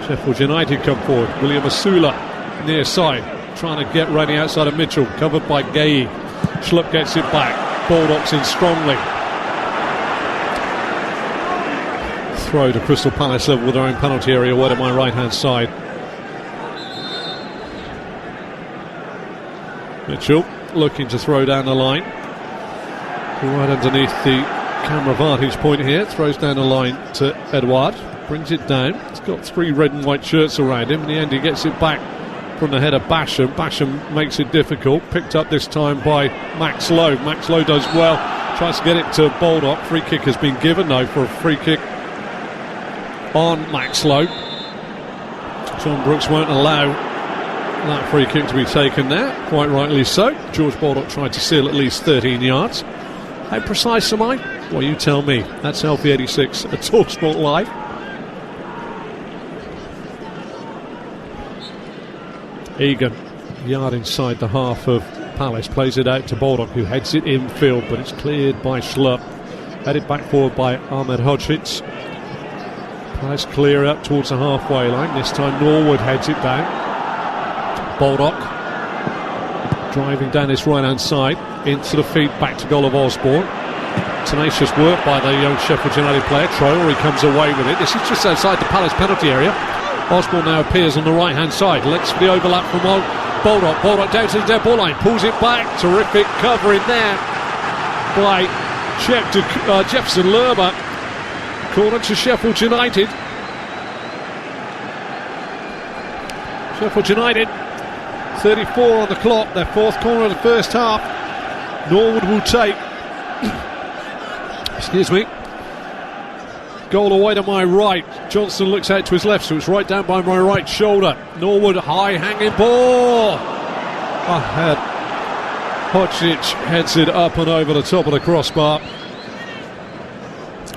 Sheffield United come forward. William Asula near side, trying to get ready outside of Mitchell, covered by Gay. Schlupp gets it back. Baldock's in strongly. Throw to Crystal Palace level with their own penalty area, wide at my right hand side. Mitchell looking to throw down the line. Right underneath the camera vantage point here. Throws down the line to Edouard. Brings it down. He's got three red and white shirts around him. In the end he gets it back from the head of Basham. Basham makes it difficult. Picked up this time by Max Lowe. Max Lowe does well. Tries to get it to Baldock. Free kick has been given though for a free kick on Max Lowe. John Brooks won't allow that free kick to be taken there. Quite rightly so. George Baldock tried to seal at least 13 yards. How precise am I? Well, you tell me. That's Selfie 86 at Talksport Live. Egan, yard inside the half of Palace, plays it out to Baldock, who heads it infield, but it's cleared by Schlupp. Headed back forward by Ahmed Hodgits. Palace clear up towards the halfway line. This time Norwood heads it down. Baldock driving down his right hand side into the feed back to goal of Osborne. Tenacious work by the young Sheffield United player. Traore comes away with it. This is just outside the Palace penalty area. Osborne now appears on the right hand side. Looks for the overlap from Baldock. Baldock down to the dead ball line. Pulls it back. Terrific cover in there by Jefferson Lerma. Corner to Sheffield United. Sheffield United 34 on the clock. Their fourth corner of the first half. Norwood will take excuse me, goal away to my right. Johnson looks out to his left, so it's right down by my right shoulder. Norwood, high hanging ball ahead. Hodgich heads it up and over the top of the crossbar.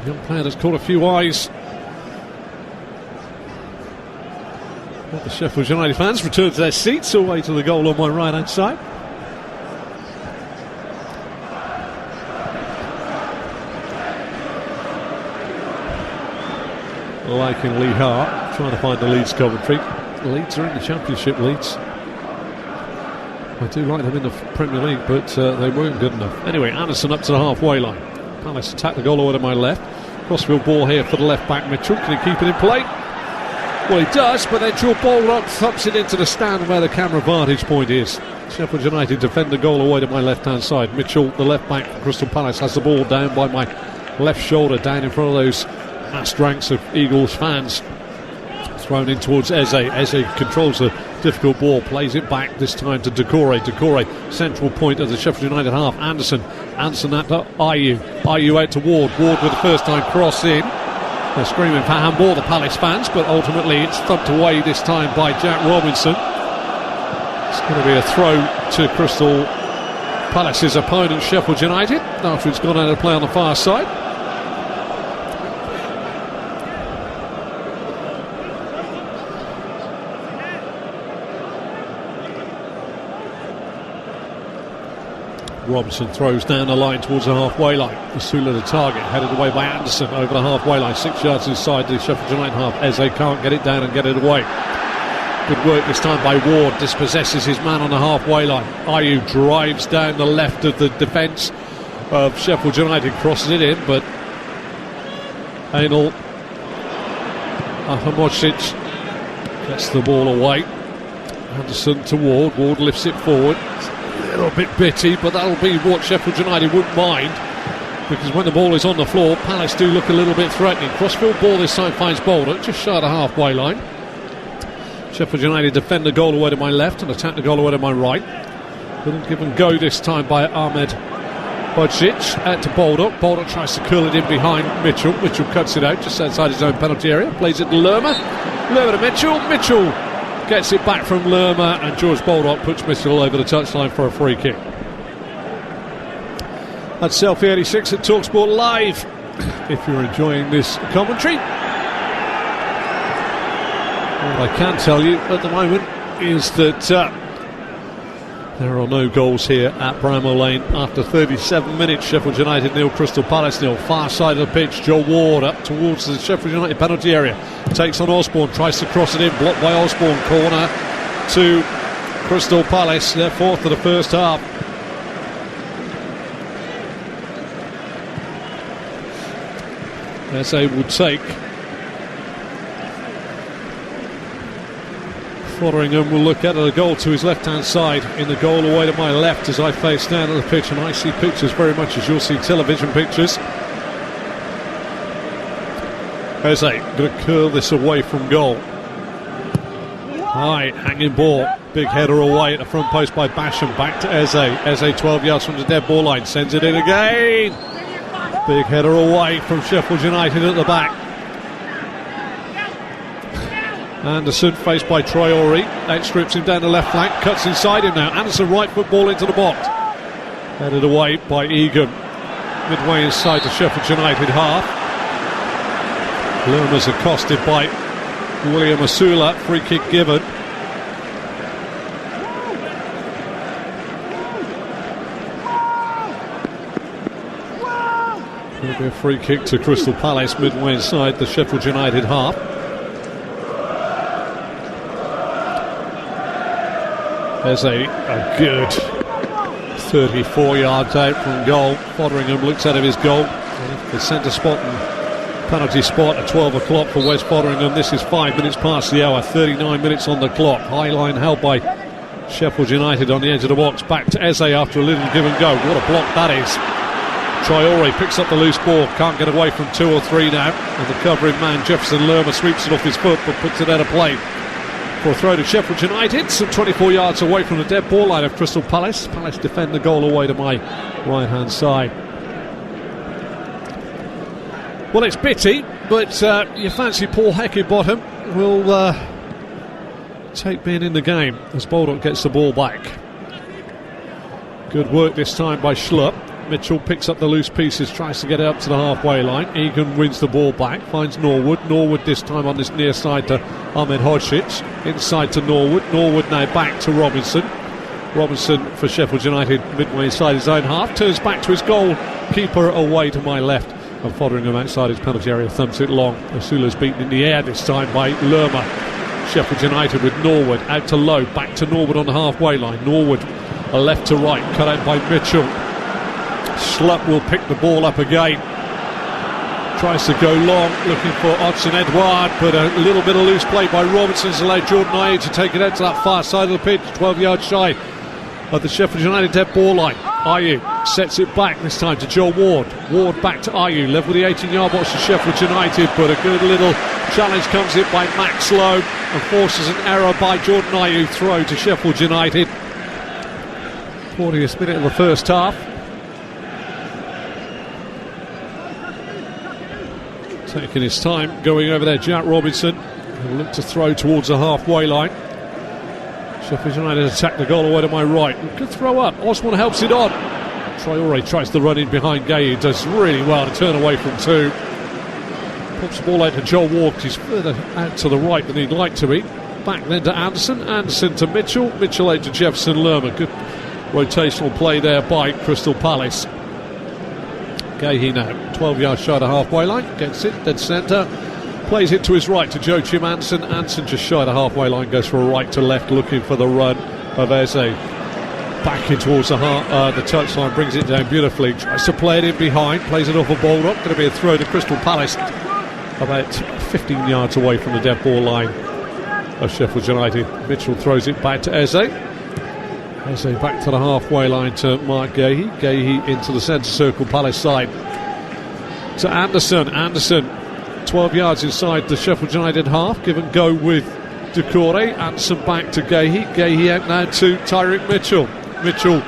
Young player has caught a few eyes. The Sheffield United fans return to their seats away to the goal on my right hand side. Liking Lee Hart, trying to find the Leeds commentary. Leeds are in the Championship, Leeds. I do like them in the Premier League, but they weren't good enough. Anyway, Anderson up to the halfway line. Palace attack the goal over to my left. Crossfield ball here for the left back Mitchell. Can he keep it in play? Well, he does, but then George Baldock thumps it into the stand where the camera vantage point is. Sheffield United defend the goal away to my left hand side. Mitchell, the left back for Crystal Palace, has the ball down by my left shoulder, down in front of those massed ranks of Eagles fans. Thrown in towards Eze. Eze controls a difficult ball, plays it back this time to Decore. Decore, central point of the Sheffield United half. Anderson out to Ayew. Ayew out to Ward. Ward with the first time cross in. They're screaming for handball, the Palace fans, but ultimately it's thumped away this time by Jack Robinson. It's going to be a throw to Crystal Palace's opponent, Sheffield United, after it's gone out of play on the far side. Robinson throws down the line towards the halfway line. Masula the target, headed away by Anderson over the halfway line, 6 yards inside the Sheffield United half. Eze can't get it down and get it away. Good work this time by Ward, dispossesses his man on the halfway line. Ayew drives down the left of the defence of Sheffield United, crosses it in, but Anil Ahmedcic gets the ball away. Anderson to Ward. Ward lifts it forward. A little bit bitty, but that'll be what Sheffield United wouldn't mind, because when the ball is on the floor, Palace do look a little bit threatening. Crossfield ball this time finds Baldock just shy of the halfway line. Sheffield United defend the goal away to my left and attack the goal away to my right. Couldn't give and go this time by Ahmed Hodgits. Out to Baldock. Baldock tries to curl it in behind Mitchell. Mitchell cuts it out just outside his own penalty area. Plays it to Lerma. Lerma to Mitchell. Mitchell gets it back from Lerma, and George Baldock puts Mitchell over the touchline for a free kick. That's Selfie 86 at Talksport Live. If you're enjoying this commentary, what I can tell you at the moment is that there are no goals here at Bramall Lane after 37 minutes. Sheffield United 0, Crystal Palace 0. Far side of the pitch, Joe Ward up towards the Sheffield United penalty area. Takes on Osborne, tries to cross it in, blocked by Osborne. Corner to Crystal Palace, their fourth of the first half. Eze will take. Fotheringham will look at a goal to his left-hand side. In the goal away to my left as I face down at the pitch, and I see pictures very much as you'll see television pictures. Eze going to curl this away from goal. High hanging ball. Big header away at the front post by Basham. Back to Eze. Eze 12 yards from the dead ball line. Sends it in again. Big header away from Sheffield United at the back. Anderson faced by Traore. Outstrips him down the left flank. Cuts inside him now. Anderson right foot ball into the box. Headed away by Egan. Midway inside the Sheffield United half. Lerma's accosted by William Asula. Free kick given. It'll be a free kick to Crystal Palace midway inside the Sheffield United half. There's a good 34 yards out from goal. Fotheringham looks out of his goal. The centre spot and penalty spot at 12 o'clock for West Fotheringham. This is 5 minutes past the hour, 39 minutes on the clock. High line held by Sheffield United on the edge of the box. Back to Eze after a little give and go. What a block that is. Traore picks up the loose ball. Can't get away from 2 or 3 now. And the covering man, Jefferson Lerma, sweeps it off his foot but puts it out of play. For a throw to Sheffield United, some 24 yards away from the dead ball line of Crystal Palace. Palace defend the goal away to my right hand side. Well, it's bitty, but you fancy Paul Heckingbottom will take being in the game as Baldock gets the ball back. Good work this time by Schlupp. Mitchell picks up the loose pieces, tries to get it up to the halfway line. Egan wins the ball back, finds Norwood. Norwood this time on this near side to Ahmed Hodzic. Inside to Norwood. Norwood now back to Robinson. Robinson for Sheffield United midway inside his own half. Turns back to his goal. Keeper away to my left. And Fotheringham outside his penalty area thumps it long. Asula's beaten in the air this time by Lerma. Sheffield United with Norwood out to Lowe. Back to Norwood on the halfway line. Norwood a left to right. Cut out by Mitchell. Schlupp will pick the ball up again. Tries to go long, looking for Odson Edouard, but a little bit of loose play by Robinson's allowed Jordan Ayew to take it out to that far side of the pitch, 12 yards shy of the Sheffield United dead ball line. Ayew sets it back this time to Joe Ward. Ward back to Ayew, level the 18-yard box to Sheffield United, but a good little challenge comes in by Max Lowe and forces an error by Jordan Ayew. Throw to Sheffield United. 40th minute of the first half. Taking his time, going over there, Jack Robinson will look to throw towards the halfway line. Sheffield United attack the goal away to my right. Good throw up. Osborne helps it on. Traore tries to run in behind Gay. Does really well to turn away from 2. Pops the ball out to Joel Ward. He's further out to the right than he'd like to be. Back then to Anderson. Anderson to Mitchell. Mitchell out to Jefferson Lerma. Good rotational play there by Crystal Palace. Gahey now, 12 yards shy of the halfway line, gets it, dead centre, plays it to his right to Joachim Anderson. Anderson just shy of the halfway line, goes from right to left, looking for the run of Eze. Back in towards the touchline, brings it down beautifully, tries to play it in behind, plays it off a Baldock. Going to be a throw to Crystal Palace, about 15 yards away from the dead ball line of Sheffield United. Mitchell throws it back to Eze. Eze back to the halfway line to Mark Gahey. Gahey into the centre circle, Palace side. To Anderson. Anderson, 12 yards inside the Sheffield United half. Give and go with Doucouré. Anderson back to Gahey. Gahey out now to Tyrick Mitchell. Mitchell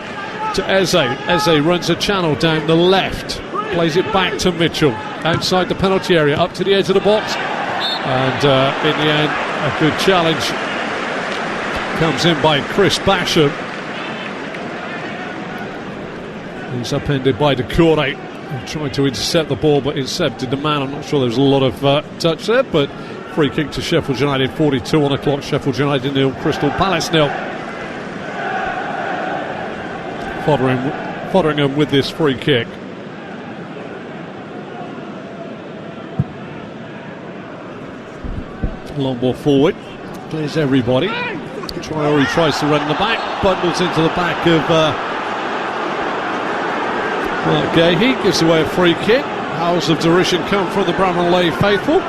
to Eze. Eze runs a channel down the left. Plays it back to Mitchell. Outside the penalty area, up to the edge of the box. And in the end, a good challenge comes in by Chris Basham. He's upended by Doucouré, trying to intercept the ball, but intercepted the man. I'm not sure there was a lot of touch there, but free kick to Sheffield United. 42 on the clock. Sheffield United 0, Crystal Palace 0. Fotheringham with this free kick. Long ball forward, clears everybody. Traore tries to run in the back, bundles into the back of Mark Gahey, gives away a free kick. Howls of derision come from the Bramall Lane faithful.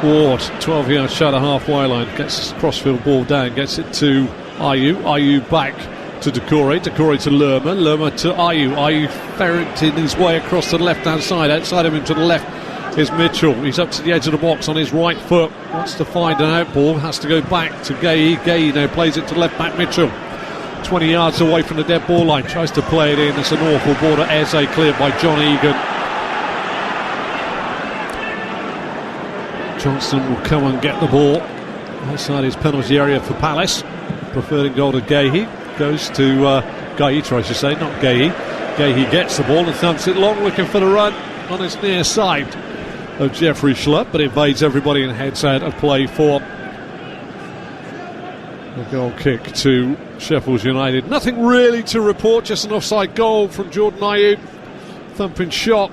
Ward, 12 yards shy of the halfway line, gets his crossfield ball down, gets it to Ayew. Ayew back to Doucouré. Doucouré to Lerma. Lerma to Ayew. Ayew ferreting his way across to the left hand side, outside of him to the left is Mitchell. He's up to the edge of the box on his right foot. Wants to find an outball. Has to go back to Gay. Gay now plays it to left back Mitchell. 20 yards away from the dead ball line. Tries to play it in. It's an awful ball to Eze, cleared by John Egan. Johnston will come and get the ball outside his penalty area for Palace. Preferred in goal to Gahey. Goes to Gahey, tries to say, not Gahey. Gahey gets the ball and thumps it long, looking for the run on his near side of Jeffrey Schlupp, but evades everybody and heads out of play for the goal kick to Sheffield United. Nothing really to report, just an offside goal from Jordan Ayew. Thumping shot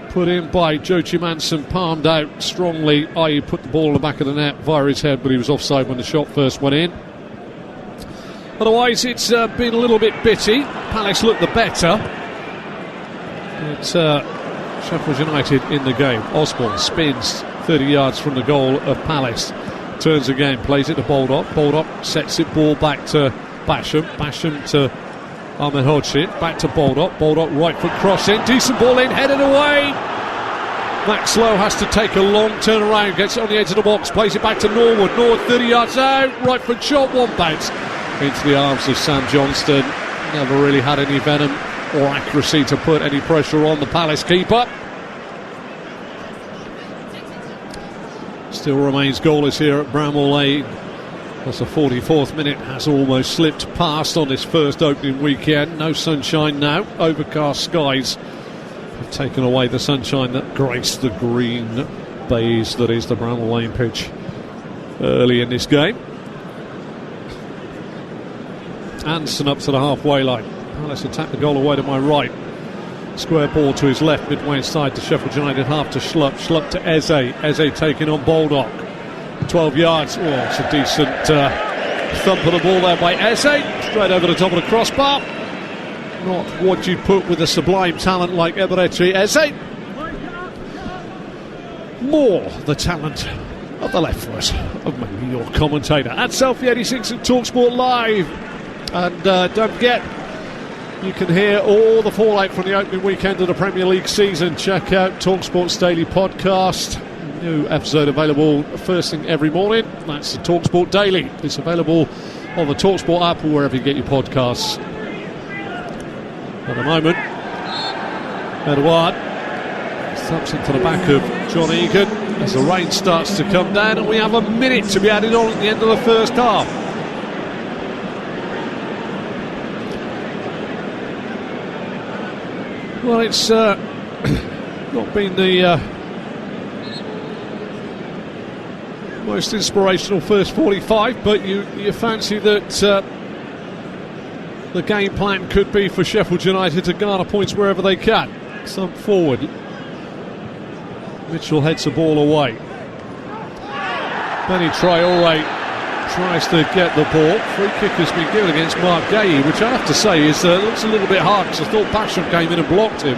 put in by Joachim Manson, palmed out strongly. Ayew put the ball in the back of the net via his head, but he was offside when the shot first went in. Otherwise, it's been a little bit bitty. Palace looked the better. But Sheffield United in the game. Osborne spins 30 yards from the goal of Palace. Turns again, plays it to Baldock. Baldock sets it, ball back to Basham. Basham to Ahmed Hodgson. Back to Baldock. Baldock right foot cross in. Decent ball in, headed away. Max Lowe has to take a long turn around. Gets it on the edge of the box. Plays it back to Norwood. Norwood 30 yards out. Right foot shot, one bounce into the arms of Sam Johnston. Never really had any venom or accuracy to put any pressure on the Palace keeper. Still remains goalless here at Bramall Lane. As the 44th minute has almost slipped past on this first opening weekend. No sunshine now. Overcast skies have taken away the sunshine that graced the green baize that is the Bramall Lane pitch early in this game. Anderson up to the halfway line. Palace attack the goal away to my right. Square ball to his left, midway inside to Sheffield United half to Schlupp. Schlupp to Eze. Eze taking on Baldock. 12 yards. Oh, it's a decent thump of the ball there by Eze. Straight over the top of the crossbar. Not what you'd put with a sublime talent like Eberechi Eze. More the talent of the left foot of maybe your commentator. At Selfie 86 at Talksport Live. And don't forget, you can hear all the fallout from the opening weekend of the Premier League season. Check out Talksport's daily podcast. New episode available first thing every morning. That's the Talksport Daily. It's available on the Talksport app or wherever you get your podcasts. At the moment, Edouard thumps into the back of John Egan as the rain starts to come down, and we have a minute to be added on at the end of the first half. Well, it's not been the most inspirational first 45, but you fancy that the game plan could be for Sheffield United to garner points wherever they can. Some forward. Mitchell heads the ball away. Benny Traore tries to get the ball. Free kick has been given against Mark Gahey, which I have to say is looks a little bit hard, because I thought Basham came in and blocked him.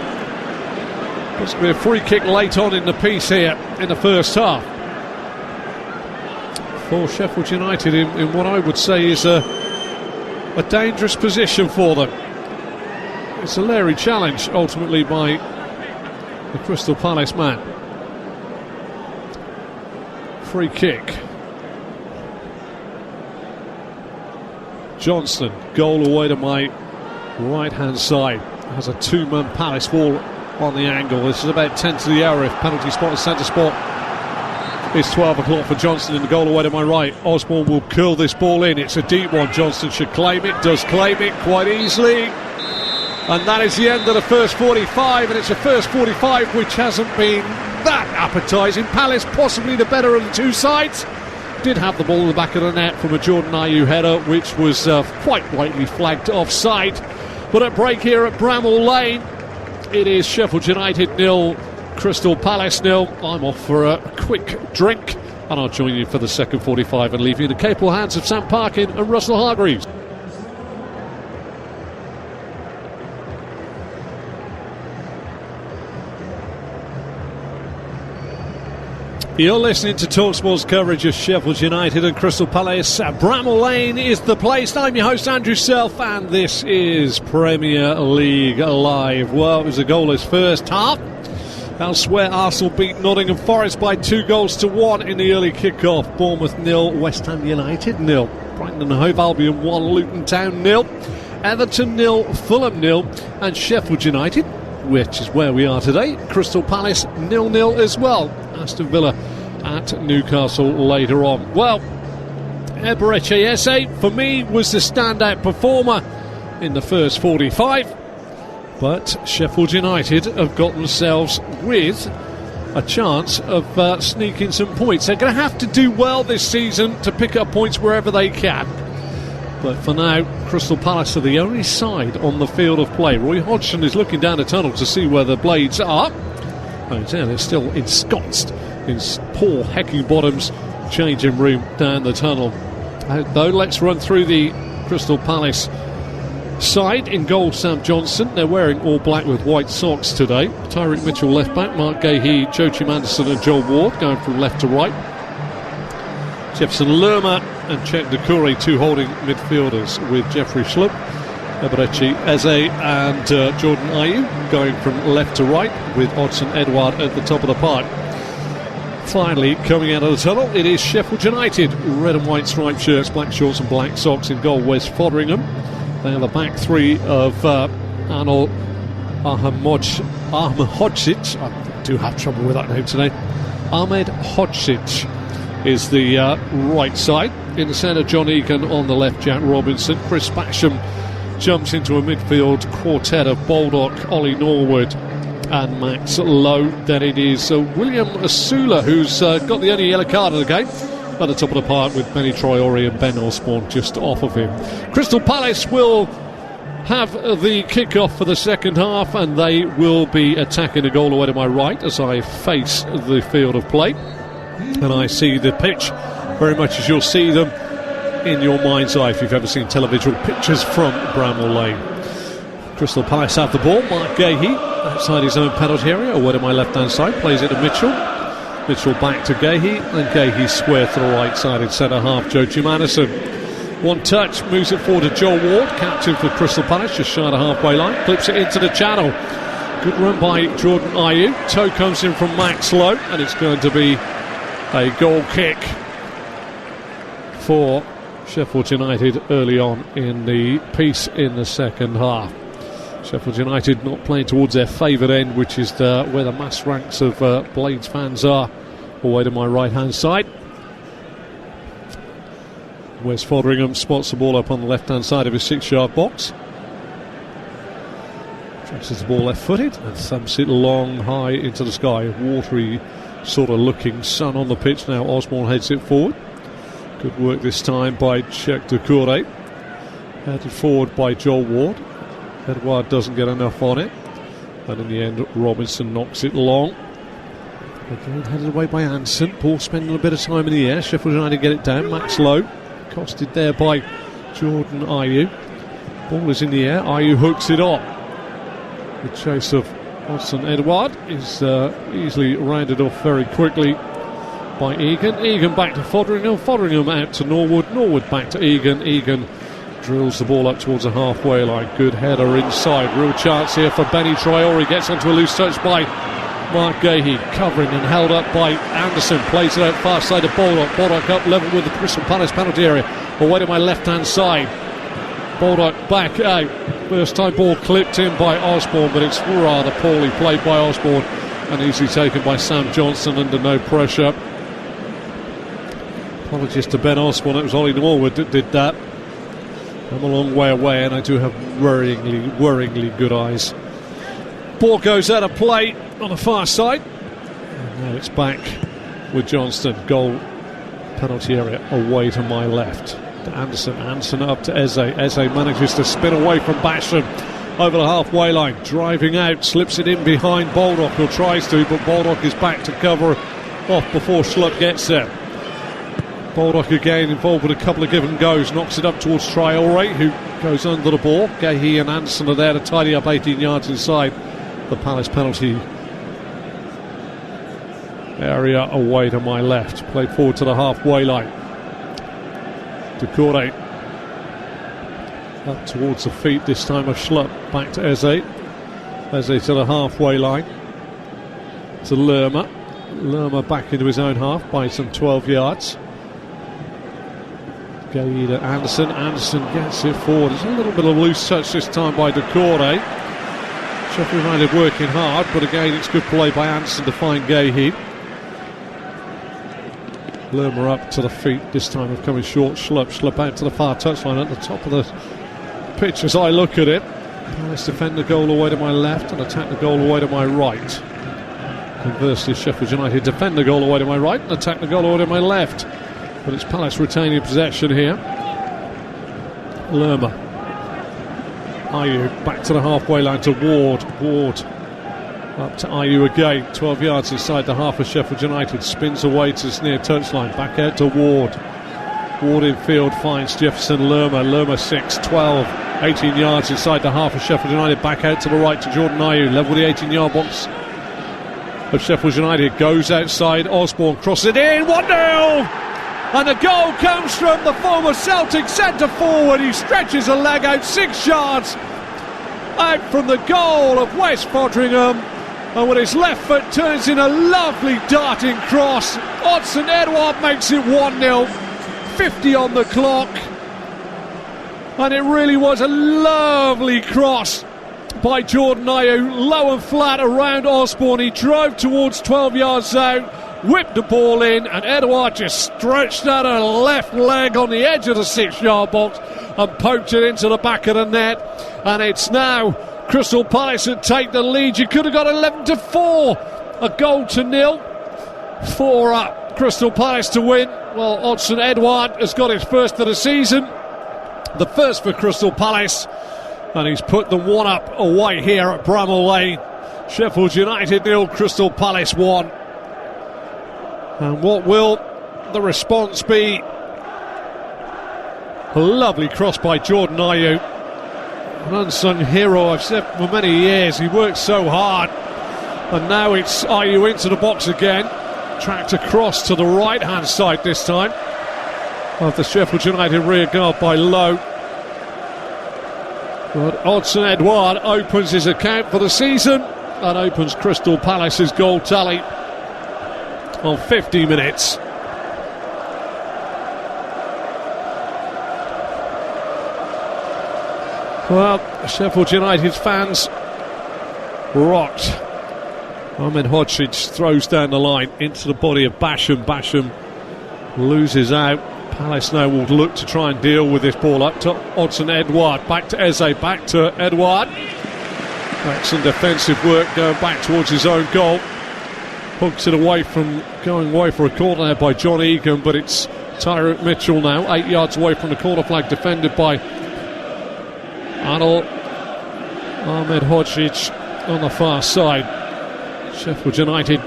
It's going to be a free kick late on in the piece here in the first half for Sheffield United in what I would say is a dangerous position for them. It's a Larry challenge ultimately by the Crystal Palace man. Free kick. Johnston, goal away to my right hand side. Has a two-man Palace ball on the angle. This is about 10 to the hour if penalty spot and centre spot. It's 12 o'clock for Johnston in the goal away to my right. Osborne will curl this ball in. It's a deep one. Johnston should claim it. Does claim it quite easily. And that is the end of the first 45. And it's a first 45 which hasn't been that appetising. Palace possibly the better of the two sides. Did have the ball in the back of the net from a Jordan Ayew header, which was quite rightly flagged offside. But at break here at Bramall Lane, it is Sheffield United 0, Crystal Palace 0. I'm off for a quick drink, and I'll join you for the second 45 and leave you in the capable hands of Sam Parkin and Russell Hargreaves. You're listening to Talksport's coverage of Sheffield United and Crystal Palace. Bramall Lane is the place. I'm your host, Andrew Self, and this is Premier League Live. Well, it was a goalless first half. Elsewhere, Arsenal beat Nottingham Forest by 2-1 in the early kick-off. Bournemouth 0, West Ham United 0. Brighton and Hove Albion 1, Luton Town 0. Everton 0, Fulham 0. And Sheffield United, which is where we are today, Crystal Palace 0-0 as well. Aston Villa at Newcastle later on. Well, Eberechi Eze, for me, was the standout performer in the first 45. But Sheffield United have got themselves with a chance of sneaking some points. They're going to have to do well this season to pick up points wherever they can. But for now, Crystal Palace are the only side on the field of play. Roy Hodgson is looking down the tunnel to see where the Blades are. Oh, yeah, they're still ensconced in Paul Heckingbottom's changing room down the tunnel. Though, let's run through the Crystal Palace side. In goal, Sam Johnson. They're wearing all black with white socks today. Tyreek Mitchell left back, Mark Gahey, Joachim Anderson and Joel Ward going from left to right. Jefferson Lerma and Czech Doucouré, two holding midfielders, with Jeffrey Schlupp, Eberechi Eze and Jordan Ayew going from left to right, with Odsonne Edouard at the top of the park. Finally, coming out of the tunnel, it is Sheffield United. Red and white striped shirts, black shorts and black socks. In goal, Wes Foderingham. They have a back three of Anil Ahmedhodzic. I do have trouble with that name today. Ahmedhodzic is the right side. In the centre, John Egan. On the left, Jack Robinson. Chris Basham jumps into a midfield quartet of Baldock, Ollie Norwood and Max Lowe. Then it is William Asula who's got the only yellow card of the game at the top of the park, with Benny Traore and Ben Osborne just off of him. Crystal Palace will have the kick-off for the second half, and they will be attacking the goal away to my right as I face the field of play. And I see the pitch very much as you'll see them in your mind's eye if you've ever seen television pictures from Bramall Lane. Crystal Palace have the ball. Mark Gahey outside his own penalty area, away to my left-hand side, plays it to Mitchell. Mitchell back to Gahey, and Gahey square to the right side in centre half, Joachim Anderson. One touch, moves it forward to Joel Ward, captain for Crystal Palace, just shy of the halfway line, clips it into the channel. Good run by Jordan Ayew. Toe comes in from Max Lowe, and it's going to be a goal kick for Sheffield United early on in the piece in the second half. Sheffield United not playing towards their favoured end, which is where the mass ranks of Blades fans are, away to my right hand side. Wes Foderingham spots the ball up on the left hand side of his 6-yard box. Traces the ball left footed and thumps it long, high into the sky. Watery sort of looking sun on the pitch now. Osborne heads it forward. Good work this time by Czech Doucouré. Headed forward by Joel Ward. Edouard doesn't get enough on it, and in the end Robinson knocks it long. Again headed away by Anderson. Ball spending a bit of time in the air. Sheffield United get it down. Max Lowe costed there by Jordan Ayew. Ball is in the air. Ayew hooks it on. The chase of Odsonne Edouard is easily rounded off very quickly by Egan. Egan back to Foderingham. Foderingham out to Norwood. Norwood back to Egan. Egan drills the ball up towards the halfway line. Good header inside. Real chance here for Benny Traore. Gets onto a loose touch by Mark Gahey. Covering and held up by Anderson. Plays it out far side of Baldock. Baldock up level with the Crystal Palace penalty area. Away to my left hand side. Baldock back out. First time ball clipped in by Osborne, but it's rather poorly played by Osborne and easily taken by Sam Johnson under no pressure. Apologies to Ben Osborne. It was Ollie Norwood that did that. I'm a long way away, and I do have worryingly good eyes. Ball goes out of play on the far side, and now it's back with Johnston. Goal penalty area away to my left. To Anderson up to Eze. Eze manages to spin away from Basham over the halfway line, driving out, slips it in behind Baldock, or tries to, but Baldock is back to cover off before Schlupp gets there. Baldock again involved with a couple of give and goes, knocks it up towards Traore, who goes under the ball. Gahey and Anderson are there to tidy up 18 yards inside the Palace penalty area away to my left. Played forward to the halfway line. Doucouré up towards the feet this time of Schlupp. Back to Eze. Eze to the halfway line. to Lerma. Lerma back into his own half by some 12 yards. Gay to Anderson. Anderson gets it forward. There's a little bit of loose touch this time by Decore. Sheffield United working hard, but again it's good play by Anderson to find Gay. Lerma up to the feet, this time of coming short. Schlupp out to the far touchline at the top of the pitch as I look at it. Let's defend the goal away to my left and attack the goal away to my right. Conversely, Sheffield United defend the goal away to my right and attack the goal away to my left. But it's Palace retaining possession here. Lerma. Ayew back to the halfway line to Ward. Ward up to Ayew again. 12 yards inside the half of Sheffield United. Spins away to his near touchline. Back out to Ward. Ward in field finds Jefferson Lerma. Lerma 6, 12, 18 yards inside the half of Sheffield United. Back out to the right to Jordan Ayew. Level the 18-yard box of Sheffield United. Goes outside. Osborne crosses it in. 1-0! And the goal comes from the former Celtic centre forward. He stretches a leg out 6 yards out from the goal of West Fodringham, and with his left foot turns in a lovely darting cross. Odsonne Edouard makes it 1-0, 50 on the clock, and it really was a lovely cross by Jordan Ayew, low and flat around Osborne. He drove towards 12 yards out, whipped the ball in, and Edouard just stretched out a left leg on the edge of the 6-yard box and poked it into the back of the net. And it's now Crystal Palace that take the lead. You could have got 11-4, a goal to nil for Crystal Palace to win. Well, Odsonne Edouard has got his first of the season, the first for Crystal Palace, and he's put them 1-up away here at Bramall Lane. Sheffield United 0, Crystal Palace 1. And what will the response be? A lovely cross by Jordan Ayew, an unsung hero. I've said for many years, he works so hard, and now it's Ayew into the box again, tracked across to the right hand side this time of the Sheffield United rear guard by Lowe. But Odsonne Edouard opens his account for the season and opens Crystal Palace's goal tally on 50 minutes. Well, Sheffield United fans rocked. Ahmed Hodgic throws down the line into the body of Basham. Basham loses out. Palace now will look to try and deal with this ball up to Odsonne Edouard. Back to Eze, back to Edouard. Excellent defensive work going back towards his own goal. Hooks it away from going away for a corner there by John Egan, but it's Tyrant Mitchell now, 8 yards away from the corner flag, defended by Adil Ahmed Hodgic on the far side. Sheffield United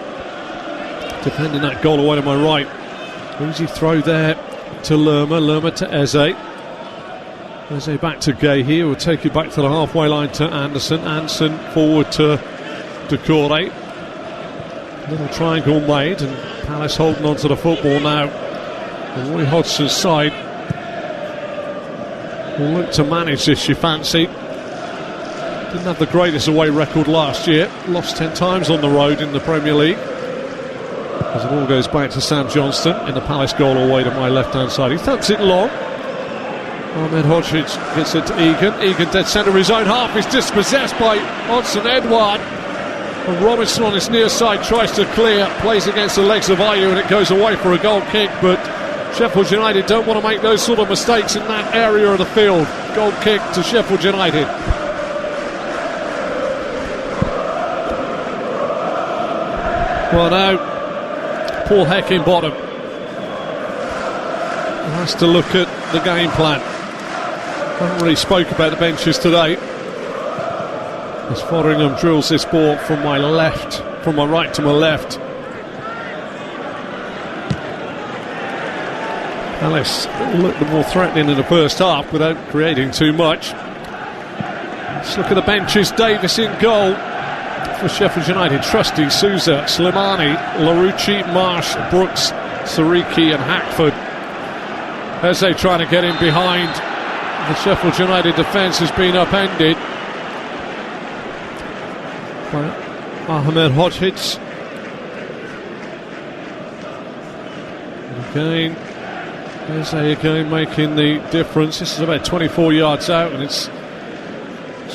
defending that goal away to my right. Easy throw there to Lerma. Lerma to Eze. Eze back to Gay here. We'll take it back to the halfway line to Anderson. Anderson forward to Decore. Little triangle made, and Palace holding on to the football now. And Roy Hodgson's side will look to manage this, you fancy. Didn't have the greatest away record last year. Lost 10 times on the road in the Premier League. As the ball goes back to Sam Johnston in the Palace goal away to my left-hand side. He thumps it long. Ahmed Hodgic gets it to Egan. Egan dead centre of his own half is dispossessed by Odsonne Edouard. And Robinson on his near side tries to clear, plays against the legs of Ayew, and it goes away for a goal kick. But Sheffield United don't want to make those sort of mistakes in that area of the field. Goal kick to Sheffield United. Well, now Paul Heckingbottom has to look at the game plan. I haven't really spoke about the benches today, as Fodringham drills this ball from my right to my left. Palace looked more threatening in the first half without creating too much. Let's look at the benches. Davis in goal for Sheffield United. Trusty, Souza, Slimani, Larouci, Marsh, Brooks, Sariki and Hackford. Eze trying to get in behind. The Sheffield United defence has been upended by Ahmed Hodgic. Again, Eze again making the difference. This is about 24 yards out, and it's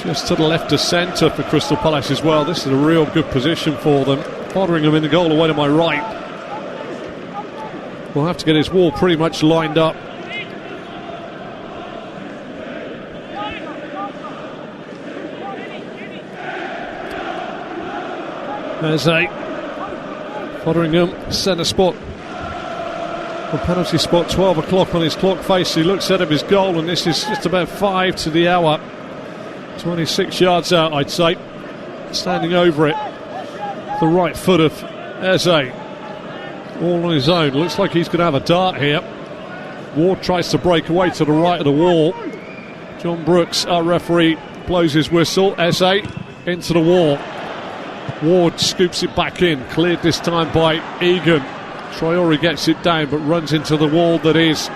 just to the left of centre for Crystal Palace as well. This is a real good position for them. Fotheringham in the goal away to my right. We'll have to get his wall pretty much lined up. Eze. Fotheringham, centre spot. The penalty spot, 12 o'clock on his clock face. He looks out of his goal, and this is just about 5 to the hour. 26 yards out, I'd say. Standing over it. The right foot of Eze. All on his own. Looks like he's going to have a dart here. Ward tries to break away to the right of the wall. John Brooks, our referee, blows his whistle. Eze into the wall. Ward scoops it back in. Cleared this time by Egan. Traore gets it down but runs into the wall that is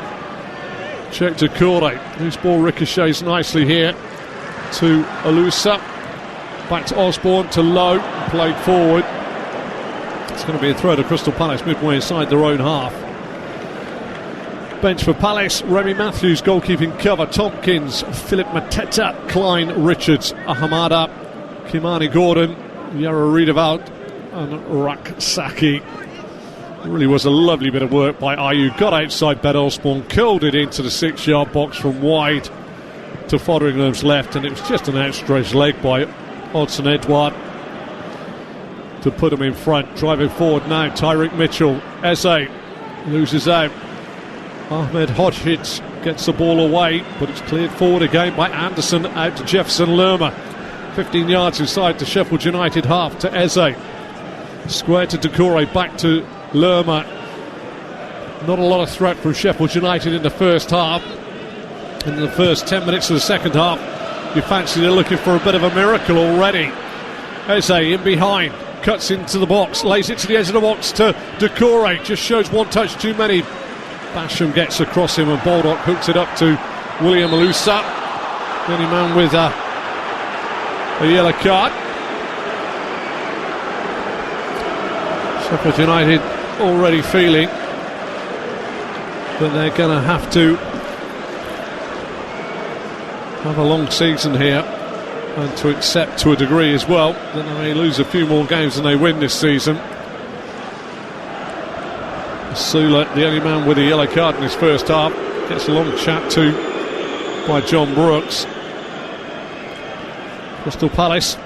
Check Doucouré. Whose ball ricochets nicely here to Alusa. Back to Osborne, to Lowe. Played forward. It's going to be a throw to Crystal Palace midway inside their own half. Bench for Palace, Remy Matthews, goalkeeping cover, Tompkins, Philip Mateta, Klein, Richards, Ahamada, Kimani Gordon, Yara Riedewald and Raksaki. It really was a lovely bit of work by Ayew. Got outside Ben Osborne, curled it into the 6-yard box from wide to Fotheringham's left, and it was just an outstretched leg by Odsonne Edouard to put him in front. Driving forward now, Tyreek Mitchell. Eze loses out. Ahmed Hodgins gets the ball away, but it's cleared forward again by Anderson, out to Jefferson Lerma. 15 yards inside to Sheffield United half to Eze. Square to Doucouré, back to Lerma. Not a lot of threat from Sheffield United in the first half. In the first 10 minutes of the second half, you fancy they're looking for a bit of a miracle already. Eze in behind, cuts into the box, lays it to the edge of the box to Doucouré. Just shows one touch too many. Basham gets across him and Baldock hooks it up to William Alusa. The only man with a yellow card. Sheffield United already feeling that they're going to have to have a long season here and to accept to a degree as well that they may lose a few more games than they win this season. Sula, the only man with a yellow card in his first half, gets a long chat to by John Brooks. Crystal Palace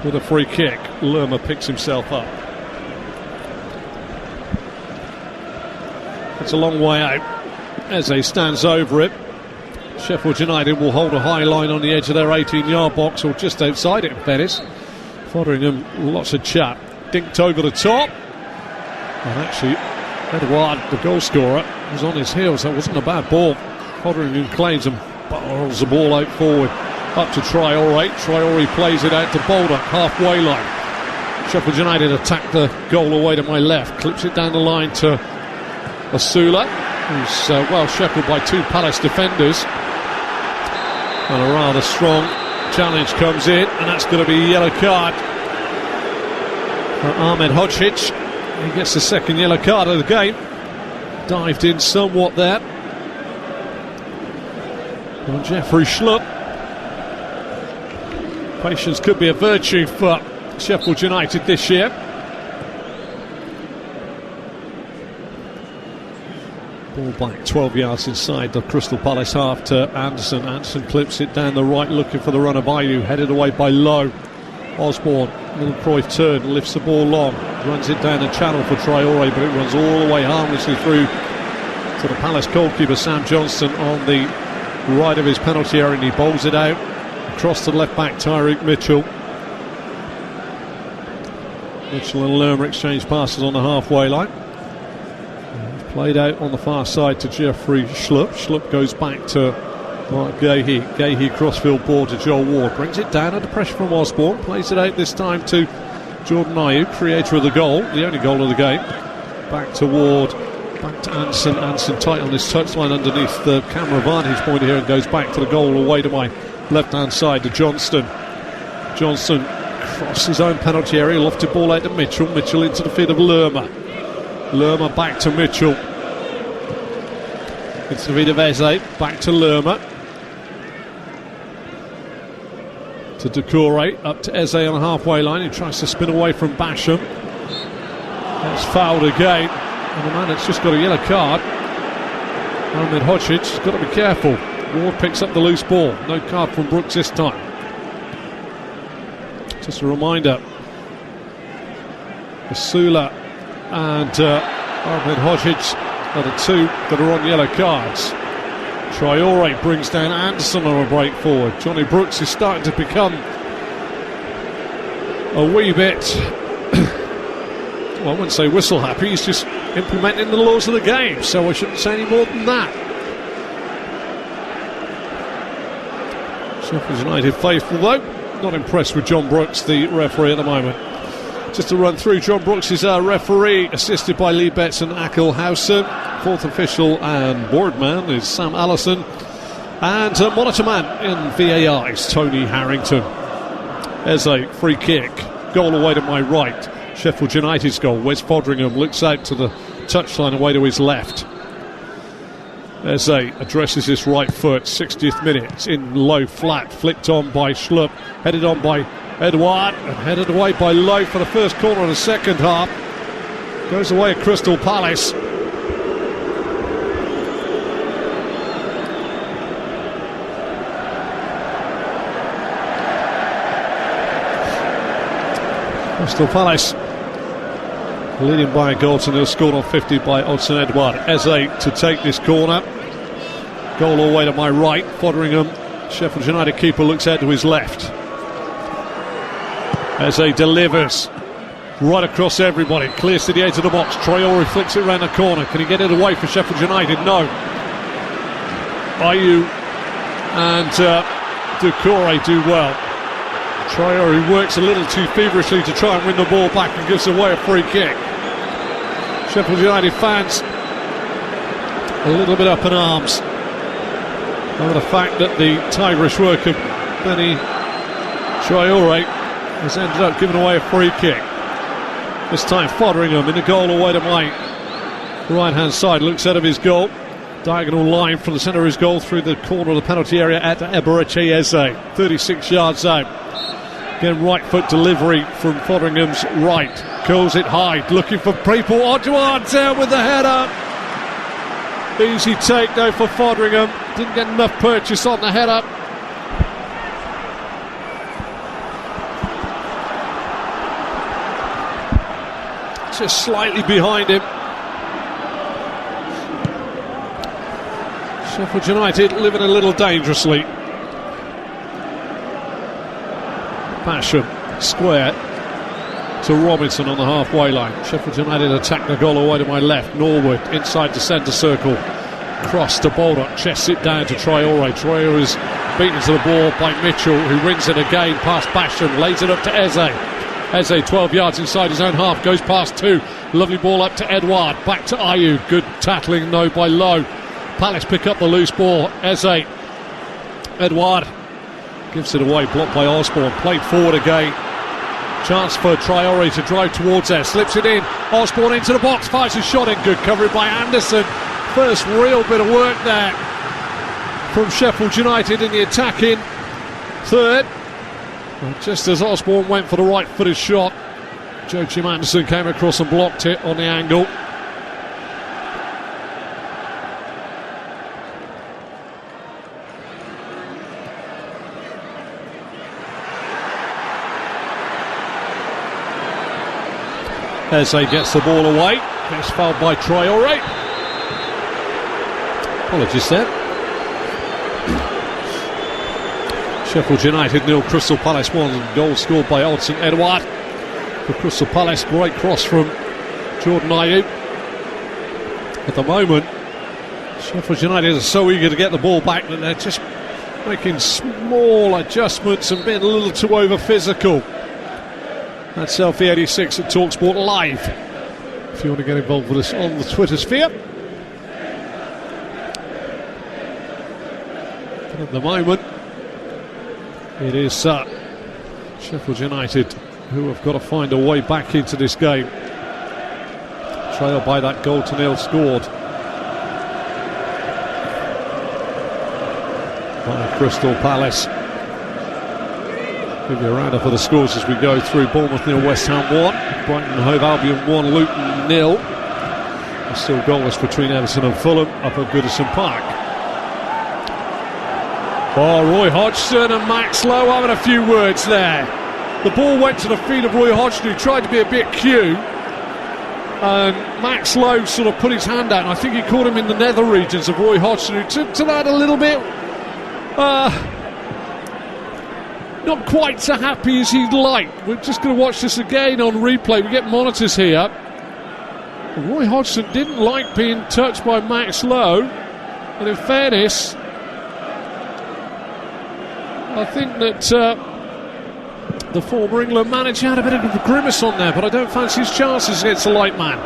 with a free kick. Lerma picks himself up. It's a long way out as he stands over it. Sheffield United will hold a high line on the edge of their 18-yard box, or just outside it in fairness. Fotheringham, lots of chat. Dinked over the top. And actually, Edouard, the goal scorer, was on his heels. That wasn't a bad ball. Fotheringham claims and barrels the ball out forward. Up to Traore. Traore plays it out to Baldock, halfway line. Sheffield United attack the goal away to my left. Clips it down the line to Asula, who's well shackled by two Palace defenders. And a rather strong challenge comes in, and that's going to be a yellow card for Ahmed Hodgins. He gets the second yellow card of the game. Dived in somewhat there. And Jeffrey Schlupp. Patience could be a virtue for Sheffield United this year. Ball back 12 yards inside the Crystal Palace half to Anderson. Anderson clips it down the right, looking for the run of Ayew. Headed away by Lowe. Osborne, little Cruyff turn, lifts the ball long, runs it down the channel for Traore, but it runs all the way harmlessly through to the Palace goalkeeper Sam Johnston on the right of his penalty area, and he bowls it out across to the left back Tyreek Mitchell. Mitchell and Lerma exchange passes on the halfway line. Played out on the far side to Jeffrey Schlupp. Schlupp goes back to Mark Gahey. Gahey crossfield ball to Joel Ward. Brings it down under pressure from Osborne. Plays it out this time to Jordan Ayew, creator of the goal, the only goal of the game. Back to Ward. Back to Anderson. Anderson tight on his touchline underneath the camera vantage point here, and goes back to the goal away to my left-hand side to Johnston. Johnston crosses his own penalty area. Lofted ball out to Mitchell. Mitchell into the feet of Lerma. Lerma back to Mitchell. It's David Eze, back to Lerma. To Doucouré, up to Eze on the halfway line. He tries to spin away from Basham. That's fouled again. And the man that's just got a yellow card, Ahmed Hodgic, has got to be careful. Ward picks up the loose ball. No card from Brooks this time. Just a reminder, Basula and Ahmed Hodgic are the two that are on yellow cards. Traore brings down Anderson on a break forward. Johnny Brooks is starting to become a wee bit, well, I wouldn't say whistle happy, he's just implementing the laws of the game, so I shouldn't say any more than that. Sheffield United faithful though, not impressed with John Brooks, the referee at the moment. Just to run through, John Brooks is our referee, assisted by Lee Betts and Ackelhausen. Fourth official and board man is Sam Allison. And monitor man in VAR is Tony Harrington. There's a free kick, goal away to my right. Sheffield United's goal. Wes Fodringham looks out to the touchline away to his left. Eze addresses his right foot, 60th minute, in low flat, flicked on by Schlupp, headed on by Edouard, and headed away by Lowe for the first corner of the second half. Goes away at Crystal Palace. Crystal Palace leading by a goal to nil, scored on 50 by Odsonne Edouard. Eze to take this corner. Goal all the way to my right. Fodringham, Sheffield United keeper, looks out to his left. Eze delivers right across everybody, clears to the edge of the box. Traore flicks it around the corner. Can he get it away for Sheffield United? No. Ayew and Doucouré do well. Traore works a little too feverishly to try and win the ball back and gives away a free kick. Sheffield United fans a little bit up in arms over the fact that the tigerish work of Benny Traore has ended up giving away a free kick. This time Fodringham in the goal away to my right hand side, looks out of his goal, diagonal line from the centre of his goal through the corner of the penalty area at Eberechi Eze, 36 yards out. Again, right foot delivery from Fodringham's right, curls it high, looking for people. Edouard down with the header. Easy take though for Fodringham, didn't get enough purchase on the header. Just slightly behind him. Sheffield United living a little dangerously. Basham square to Robinson on the halfway line. Sheffield United attack the goal away to my left. Norwood inside the centre circle. Cross to Baldock, chests it down to Traore. Traore is beaten to the ball by Mitchell, who wins it again past Basham, lays it up to Eze. Eze 12 yards inside his own half, goes past two. Lovely ball up to Edouard, back to Ayew. Good tackling though by Lowe. Palace pick up the loose ball. Eze, Edouard gives it away, blocked by Osborne. Played forward again. Chance for Traore to drive towards there. Slips it in. Osborne into the box. Fires a shot in. Good coverage by Anderson. First real bit of work there from Sheffield United in the attacking third. And just as Osborne went for the right footed shot, Joachim Anderson came across and blocked it on the angle. Eze gets the ball away. Gets fouled by Traore. Apologies there. Sheffield United 0, Crystal Palace 1. Goal scored by Odsonne Edouard for Crystal Palace. Great cross from Jordan Ayew. At the moment, Sheffield United are so eager to get the ball back that they're just making small adjustments and being a little too over physical. That's Selfie 86 at Talksport Live. If you want to get involved with us on the Twitter sphere. But at the moment, it is Sheffield United who have got to find a way back into this game. trail by that goal to nil scored by Crystal Palace. Give you a roundup of the scores as we go through. Bournemouth 0, West Ham 1, Brighton and Hove Albion 1, Luton 0. Still goalless between Everton and Fulham up at Goodison Park. Oh, Roy Hodgson and Max Lowe having a few words there. The ball went to the feet of Roy Hodgson, who tried to be a bit cute, and Max Lowe sort of put his hand out, and I think he caught him in the nether regions of Roy Hodgson, who took to that a little bit. Not quite so happy as he'd like. We're just going to watch this again on replay. We get monitors here. Roy Hodgson didn't like being touched by Max Lowe, and in fairness, I think that the former England manager had a bit of a grimace on there, but I don't fancy his chances against the light man.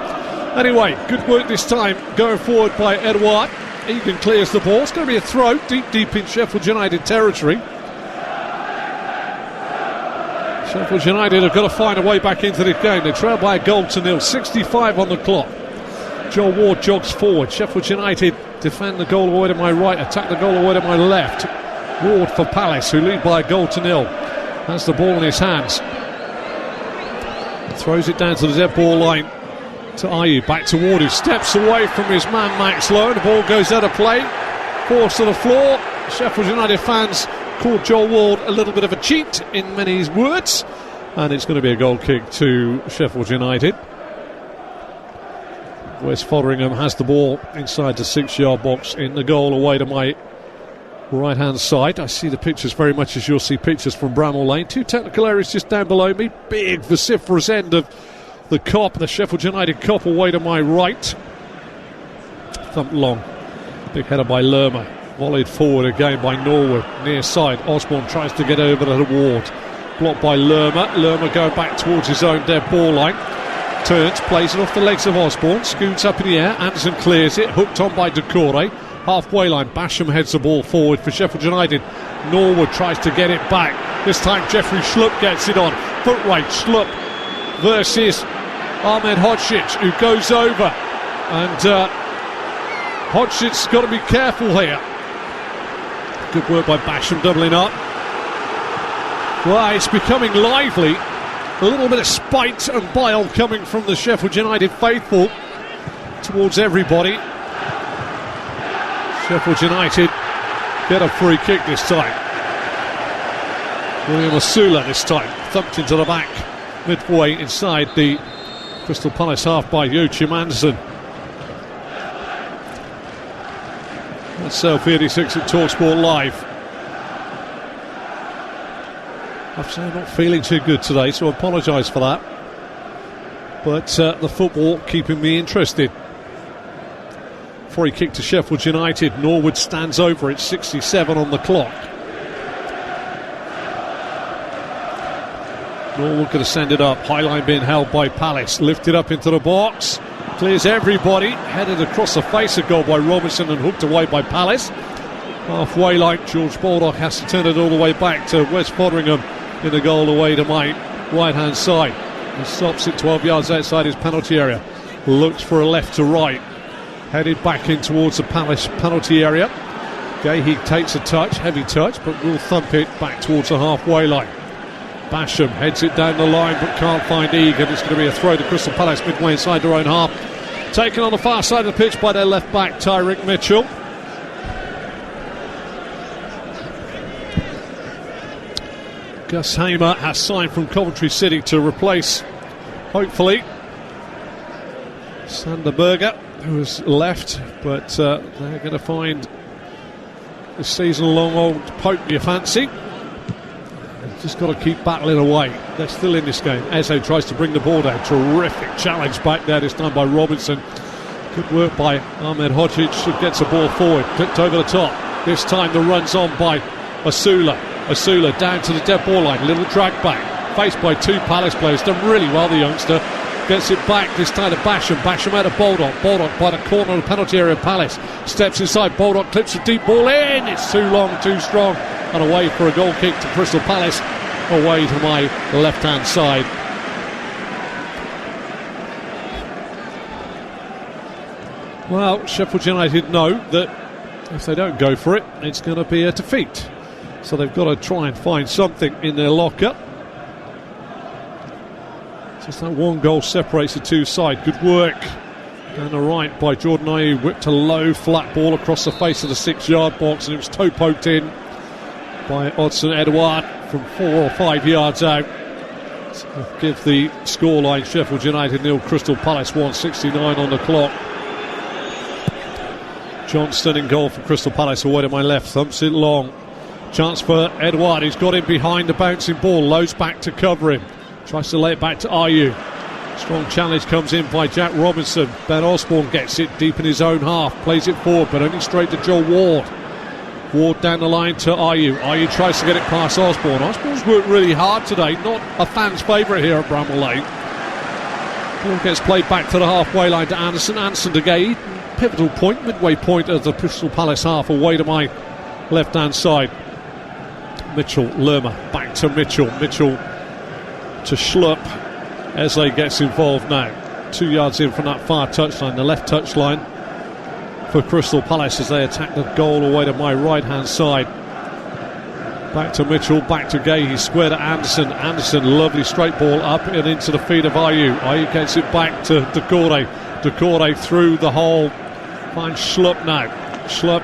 Anyway, good work this time going forward by Edouard. Egan clears the ball. It's going to be a throw deep in Sheffield United territory. Sheffield United have got to find a way back into this game. They trail by a goal to nil, 65 on the clock. Joel Ward jogs forward. Sheffield United defend the goal away to my right, attack the goal away to my left. Ward for Palace, who lead by a goal to nil. Has the ball in his hands. Throws it down to the dead ball line to Ayew. Back to Ward, who steps away from his man Max Lowe. The ball goes out of play, falls to the floor. Sheffield United fans called Joel Ward a little bit of a cheat in many words, and it's going to be a goal kick to Sheffield United. Wes Fotheringham has the ball inside the 6-yard box in the goal away to my right hand side. I see the pictures very much as you'll see pictures from Bramall Lane. Two technical areas just down below me. Big vociferous end of the Kop, the Sheffield United Kop away to my right. Thump long, big header by Lerma. Volleyed forward again by Norwood, near side. Osborne tries to get over to Ward. Blocked by Lerma. Lerma going back towards his own dead ball line. Turns, plays it off the legs of Osborne. Scoots up in the air. Anderson clears it. Hooked on by Decore. Halfway line. Basham heads the ball forward for Sheffield United. Norwood tries to get it back. This time Jeffrey Schlupp gets it on. Foot right. Schlupp versus Ahmed Hodzic, who goes over. And Hodgic's got to be careful here. Good work by Basham, doubling up. Well, it's becoming lively. A little bit of spite and bile coming from the Sheffield United faithful towards everybody. Sheffield United get a free kick this time. William Osula this time, thumped into the back, midway inside the Crystal Palace half by Joachim Andersen. That's Self 86 at Talksport Live. I'm not feeling too good today, so I apologise for that. But the football keeping me interested. Free kick to Sheffield United. Norwood stands over it, 67 on the clock. Norwood going to send it up. High line being held by Palace. Lifted up into the box. Clears everybody, headed across the face of goal by Robinson and hooked away by Palace. Halfway line, George Baldock has to turn it all the way back to Wes Fotheringham in the goal away to my right hand side. He stops it 12 yards outside his penalty area. Looks for a left to right. Headed back in towards the Palace penalty area. Okay, he takes a touch, heavy touch, but will thump it back towards the halfway line. Basham heads it down the line but can't find Egan. It's going to be a throw to Crystal Palace midway inside their own half. Taken on the far side of the pitch by their left back, Tyrick Mitchell. Gus Hamer has signed from Coventry City to replace, hopefully, Sander Berger, who has left, but they're going to find the season-long old Pope you fancy. Just got to keep battling away. They're still in this game. Eze tries to bring the ball down. Terrific challenge back there, this time by Robinson. Good work by Ahmed Hodzic, who gets the ball forward, clipped over the top. This time the run's on by Osula. Osula down to the dead ball line. Little drag back. Faced by two Palace players. Done really well, the youngster. Gets it back, this time to Basham. Basham out of Baldock. Baldock by the corner of the penalty area of Palace. Steps inside. Baldock clips a deep ball in. It's too long, too strong. And away for a goal kick to Crystal Palace. Away to my left-hand side. Well, Sheffield United know that if they don't go for it, it's going to be a defeat. So they've got to try and find something in their locker. Just that one goal separates the two sides. Good work down the right by Jordan Ayew. Whipped a low, flat ball across the face of the 6-yard box, and it was toe poked in by Odsonne Edouard from 4 or 5 yards out. So give the scoreline Sheffield United 0, Crystal Palace 1:69 on the clock. Johnston in goal for Crystal Palace, away to my left, thumps it long. Chance for Edouard, he's got him behind the bouncing ball, loads back to cover him. Tries to lay it back to Ayew. Strong challenge comes in by Jack Robinson. Ben Osborne gets it deep in his own half, plays it forward, but only straight to Joel Ward. Ward down the line to Ayew. Ayew tries to get it past Osborne. Osborne's worked really hard today, not a fan's favourite here at Bramall Lane. Ball gets played back to the halfway line to Anderson. Anderson to Gay. Pivotal point, midway point of the Crystal Palace half, away to my left-hand side. Mitchell, Lerma, back to Mitchell. Mitchell to Schlupp. Eze gets involved now. 2 yards in from that far touchline, the left touchline for Crystal Palace as they attack the goal away to my right-hand side. Back to Mitchell, back to Gay. He's squared at Anderson. Anderson, lovely straight ball up and into the feet of Ayew. Ayew gets it back to Decore. Decore through the hole. Finds Schlupp now. Schlupp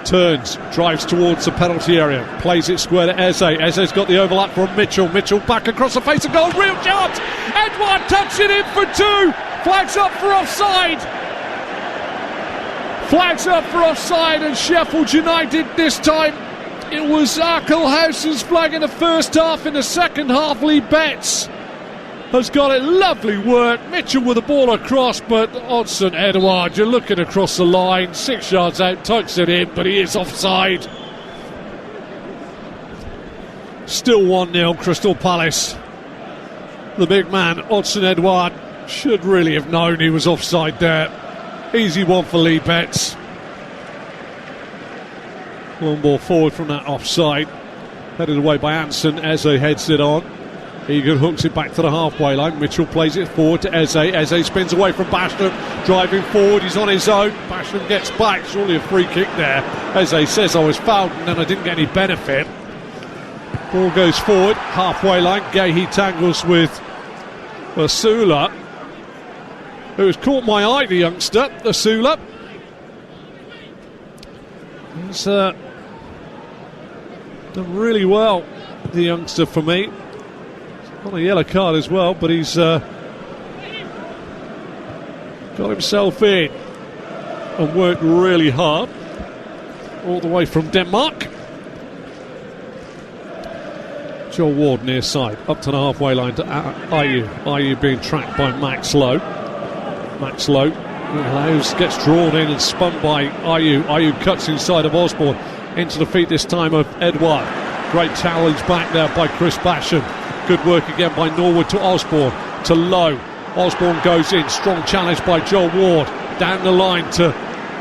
turns, drives towards the penalty area, plays it square to Eze. Eze's got the overlap from Mitchell. Mitchell back across the face of goal. Real chance. Edouard tucks it in for 2. Flags up for offside. Flags up for offside, and Sheffield United this time. It was Arkelhausen's flag in the first half. In the second half, Lee Betts has got it. Lovely work. Mitchell with the ball across, but Odsonne Edouard, you're looking across the line, 6 yards out, tucks it in, but he is offside. Still 1-0 Crystal Palace. The big man, Odsonne Edouard, should really have known he was offside there. Easy one for Lee Betts. Long ball forward from that offside. Headed away by Anderson. Eze heads it on. Egan hooks it back to the halfway line. Mitchell plays it forward to Eze. Eze spins away from Basham, driving forward. He's on his own. Basham gets back. Surely a free kick there. Eze says, I was fouled and then I didn't get any benefit. Ball goes forward, halfway line. Gahey tangles with Asula, who has caught my eye, the youngster, Asula. He's done really well, the youngster, for me. On a yellow card as well, but he's got himself in and worked really hard all the way from Denmark. Joel Ward near side, up to the halfway line to Ayew. Ayew being tracked by Max Lowe. Max Lowe gets drawn in and spun by Ayew. Ayew cuts inside of Osborne into the feet this time of Edouard. Great challenge back there by Chris Basham. Good work again by Norwood to Osborne, to Lowe. Osborne goes in, strong challenge by Joel Ward. Down the line to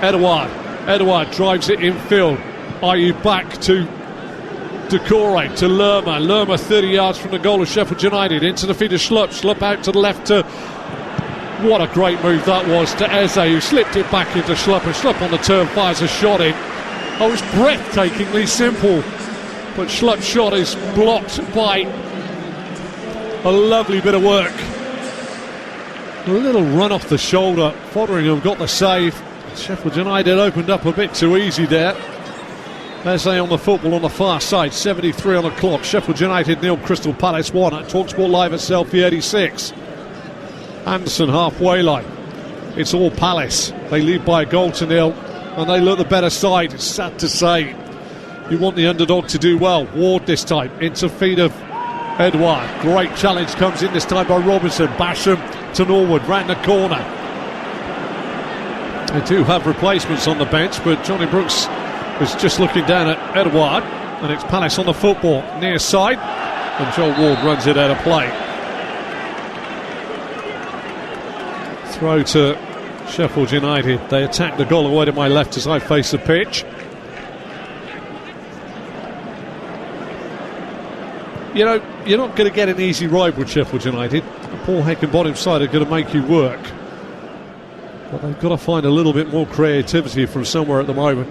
Edouard. Edouard drives it infield. Ayew back to Decore, to Lerma. Lerma 30 yards from the goal of Sheffield United, into the feet of Schlupp. Schlupp out to the left to... What a great move that was to Eze, who slipped it back into Schlupp, and Schlupp on the turn fires a shot in. Oh, it was breathtakingly simple, but Schlupp's shot is blocked by a lovely bit of work. A little run off the shoulder. Fotheringham got the save. Sheffield United opened up a bit too easy there. Eze on the football on the far side. 73 on the clock. Sheffield United 0, Crystal Palace 1 at Talksport Live at Selfie 86. Anderson halfway line. It's all Palace. They lead by a goal to 0, and they look the better side. It's sad to say. You want the underdog to do well. Ward this time into feet of Edouard. Great challenge comes in this time by Robinson. Basham to Norwood, round the corner. They do have replacements on the bench, but Johnny Brooks was just looking down at Edouard, and it's Palace on the football near side, and Joel Ward runs it out of play. Throw to Sheffield United. They attack the goal away to my left as I face the pitch. You know, you're not going to get an easy ride with Sheffield United. Paul Heckingbottom's side are going to make you work. But they've got to find a little bit more creativity from somewhere at the moment.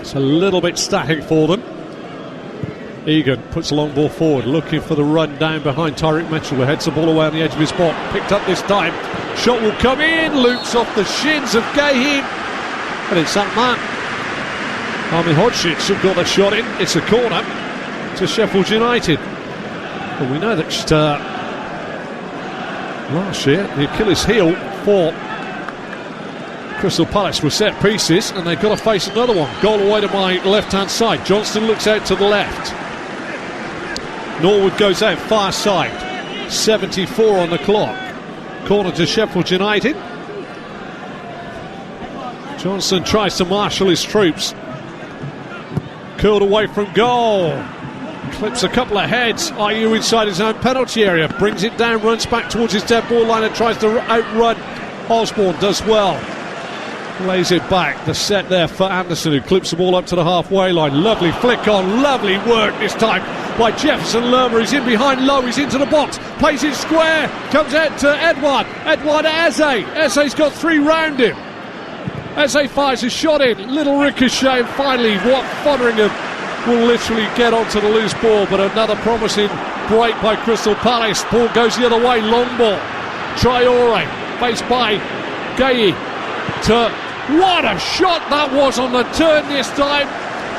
It's a little bit static for them. Egan puts a long ball forward, looking for the run down behind Tyreek Mitchell, who heads the ball away on the edge of his box. Picked up this time. Shot will come in, loops off the shins of Gahey. And it's that man, Ahmed Hodgic, who got the shot in. It's a corner to Sheffield United. Well, we know that last year the Achilles heel for Crystal Palace was set pieces, and they've got to face another one. Goal away to my left-hand side. Johnston looks out to the left. Norwood goes out far side. 74 on the clock. Corner to Sheffield United. Johnston tries to marshal his troops. Curled away from goal. Clips a couple of heads. Ayew inside his own penalty area. Brings it down, runs back towards his dead ball line and tries to outrun Osborne. Does well. Lays it back. The set there for Anderson, who clips the ball up to the halfway line. Lovely flick on. Lovely work this time by Jefferson Lerma. He's in behind Lowe. He's into the box. Plays it square. Comes out to Edouard. Edouard Eze. Eze's got three round him. Eze fires a shot in. Little ricochet. And finally, Fotheringham will literally get onto the loose ball. But another promising break by Crystal Palace. Ball goes the other way. Long ball. Traore. Faced by Gahey. What a shot that was on the turn this time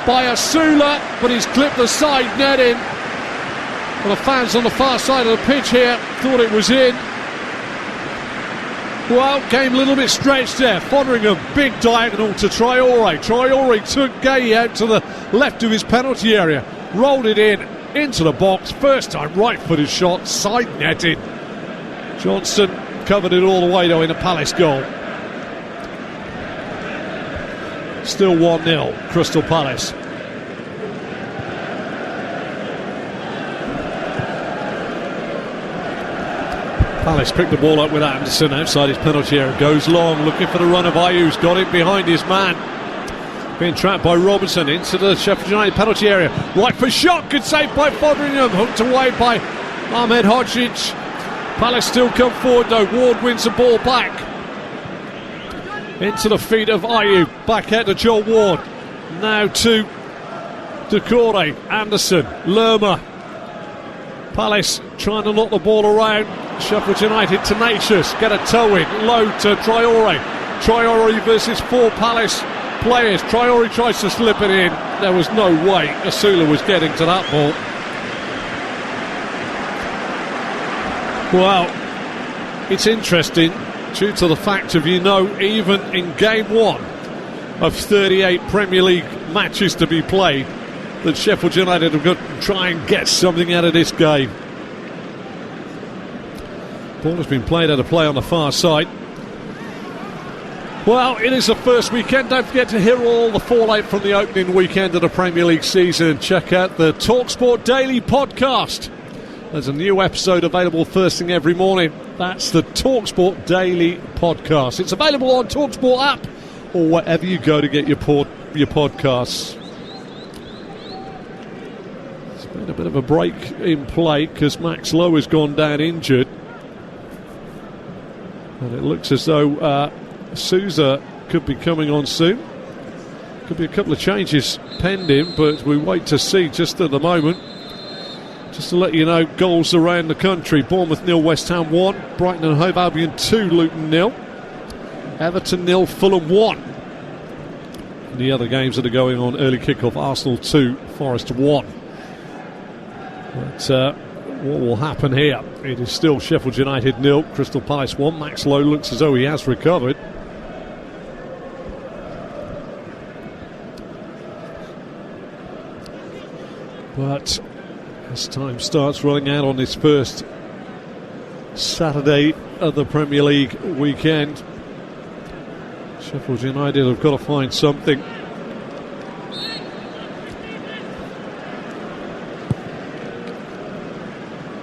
by Asula, but he's clipped the side net in. Well, the fans on the far side of the pitch here thought it was in. Well, game a little bit stretched there. Fotheringham, big diagonal to Traore. Traore took Gahey out to the left of his penalty area, rolled it in into the box. First time right-footed shot, side netted. Johnson covered it all the way though in a Palace goal. Still 1-0, Crystal Palace. Palace picked the ball up with Anderson outside his penalty area. Goes long, looking for the run of Ayew's. Got it behind his man. Being trapped by Robinson into the Sheffield United penalty area. Right for shot, good save by Fotheringham. Hooked away by Ahmed Hodgic. Palace still come forward though. Ward wins the ball back. Into the feet of Ayew, back out to Joel Ward. Now to Decore, Anderson, Lerma. Palace trying to knock the ball around. Sheffield United tenacious, get a toe in, low to Traore. Traore versus four Palace players. Traore tries to slip it in. There was no way Asula was getting to that ball. Well, it's interesting. Due to the fact of, even in game one of 38 Premier League matches to be played, that Sheffield United have got to try and get something out of this game. Ball has been played out of play on the far side. Well, it is the first weekend. Don't forget to hear all the fallout from the opening weekend of the Premier League season. Check out the Talksport Daily podcast. There's a new episode available first thing every morning. That's the Talksport Daily podcast. It's available on Talksport app or wherever you go to get your podcasts. It's been a bit of a break in play because Max Lowe has gone down injured. And it looks as though Sousa could be coming on soon. Could be a couple of changes pending, but we wait to see just at the moment. Just to let you know, goals around the country. Bournemouth 0, West Ham 1. Brighton and Hove Albion 2, Luton 0. Everton 0, Fulham 1. And the other games that are going on, early kick-off, Arsenal 2, Forest 1. But what will happen here? It is still Sheffield United 0, Crystal Palace 1. Max Lowe looks as though he has recovered. But as time starts running out on this first Saturday of the Premier League weekend, Sheffield United have got to find something.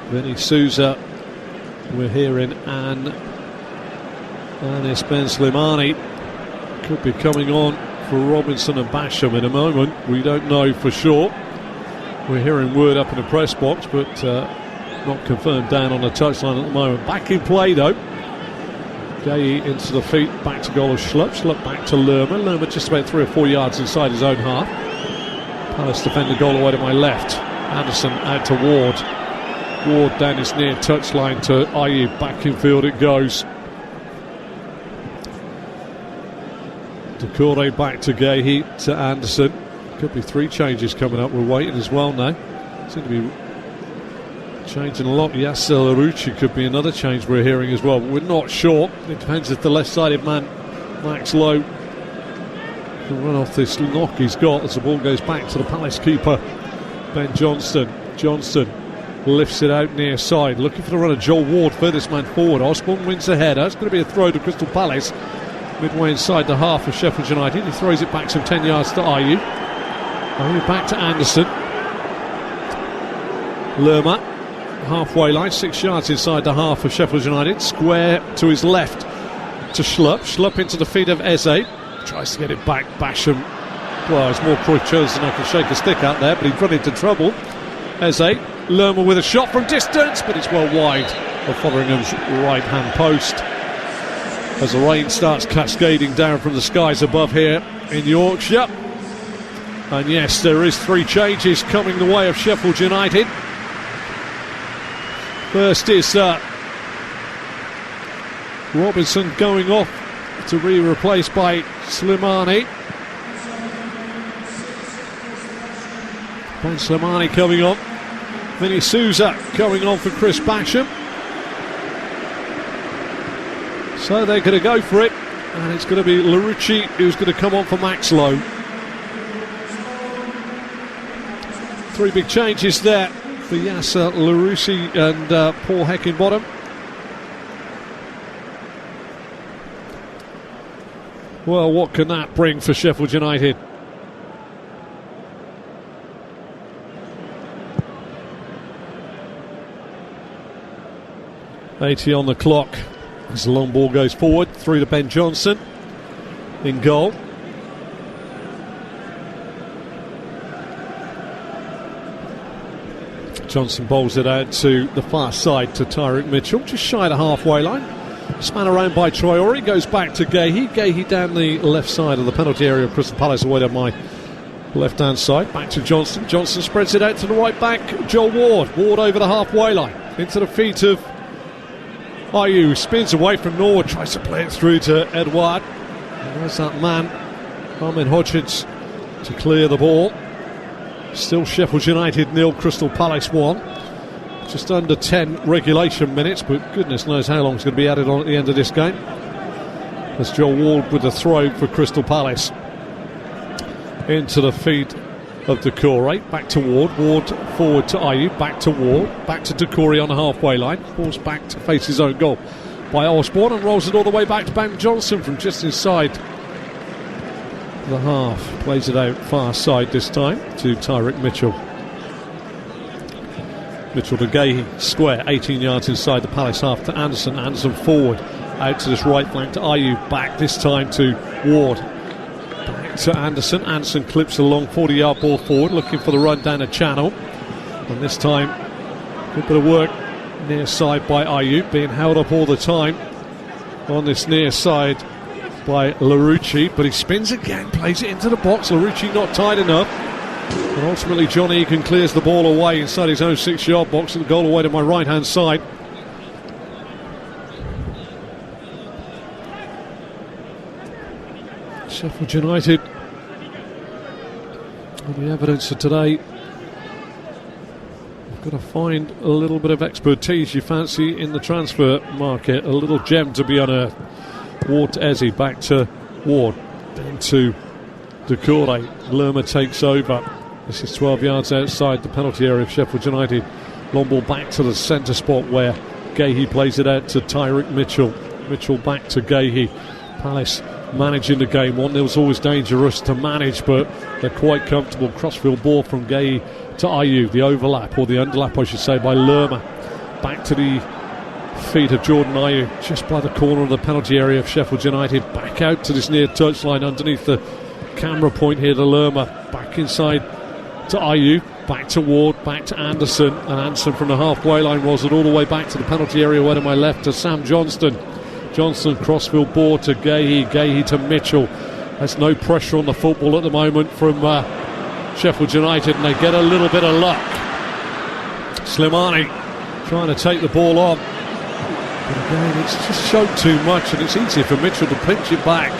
Vinny Sousa, we're hearing, and Anis Ben Slimani could be coming on for Robinson and Basham in a moment. We don't know for sure. We're hearing word up in the press box, but not confirmed down on the touchline at the moment. Back in play though Gay into the feet, back to goal of Schlupp. Schlupp back to Lerma. Lerma just about 3 or 4 yards inside his own half. Palace defender goal away to my left. Anderson out to Ward. Ward down his near touchline to Ayew. Back in field it goes. Doucouré back to Gay to Anderson. Could be 3 changes coming up. We're waiting as well now. Seem to be changing a lot. Yasser Larouci could be another change we're hearing as well, but we're not sure. It depends if the left-sided man, Max Lowe, can run off this knock he's got as the ball goes back to the Palace keeper, Ben Johnston. Johnston lifts it out near side, looking for the run of Joel Ward, furthest man forward. Osborne wins the header. It's going to be a throw to Crystal Palace, midway inside the half of Sheffield United. He throws it back some 10 yards to Ayew. Ayew back to Anderson. Lerma, halfway line, 6 yards inside the half of Sheffield United. Square to his left to Schlupp. Schlupp into the feet of Eze. Tries to get it back. Basham. Well, it's more cross than I can shake a stick out there, but he's run into trouble. Eze. Lerma with a shot from distance, but it's well wide of Fotheringham's right hand post as the rain starts cascading down from the skies above here in Yorkshire. And yes, there is 3 changes coming the way of Sheffield United. First is Robinson going off to be replaced by Slimani. Ben Slimani coming on. Vinny Souza coming on for Chris Basham. So they're going to go for it, and it's going to be Larouci who's going to come on for Max Lowe. 3 big changes there for Yasser Larouci and Paul Heckingbottom. Well, what can that bring for Sheffield United? .80 on the clock as the long ball goes forward through to Ben Johnson in goal. Johnson bowls it out to the far side to Tyrick Mitchell, just shy of the halfway line. Span around by Traore, goes back to Gahey. Gahey down the left side of the penalty area of Crystal Palace, away down my left hand side. Back to Johnson. Johnson spreads it out to the right back. Joel Ward. Ward over the halfway line into the feet of Ayew. Spins away from Norwood, tries to play it through to Edouard. And there's that man, Ahmed Hodgins, to clear the ball. Still Sheffield United 0, Crystal Palace 1. Just under 10 regulation minutes, but goodness knows how long it's going to be added on at the end of this game. As Joel Ward with the throw for Crystal Palace into the feet of Doucouré. Back to Ward. Ward forward to Ayew. Back to Ward. Back to Doucouré on the halfway line. Falls back to face his own goal by Osborne and rolls it all the way back to Ben Johnson from just inside the half. Plays it out far side this time to Tyrick Mitchell. Mitchell to Gahey, square, 18 yards inside the Palace half to Anderson. Anderson forward, out to this right flank to Ayew. Back this time to Ward. Back to Anderson. Anderson clips a long 40-yard ball forward, looking for the run down the channel. And this time, good bit of work near side by Ayew, being held up all the time on this near side by Larouci, but he spins again, plays it into the box. Larouci not tight enough, and ultimately John Egan clears the ball away inside his own 6-yard box, and the goal away to my right hand side. Sheffield United, on the evidence of today, we've got to find a little bit of expertise you fancy in the transfer market, a little gem to be unearthed. Ward to Eze, back to Ward, then to Doucouré. Lerma takes over. This is 12 yards outside the penalty area of Sheffield United. Long ball back to the centre spot where Gahey plays it out to Tyrick Mitchell. Mitchell back to Gahey. Palace managing the game. 1-0 is always dangerous to manage, but they're quite comfortable. Crossfield ball from Gahey to Ayew. The overlap, or the underlap I should say, by Lerma. Back to the feet of Jordan Ayew, just by the corner of the penalty area of Sheffield United. Back out to this near touchline underneath the camera point here to Lerma. Back inside to Ayew. Back to Ward. Back to Anderson. And Anderson from the halfway line rolls it all the way back to the penalty area where to my left to Sam Johnston. Johnson, crossfield ball to Gahey to Mitchell. There's no pressure on the football at the moment from Sheffield United, and they get a little bit of luck. Slimani trying to take the ball on, but again it's just shown too much, and it's easier for Mitchell to pinch it back.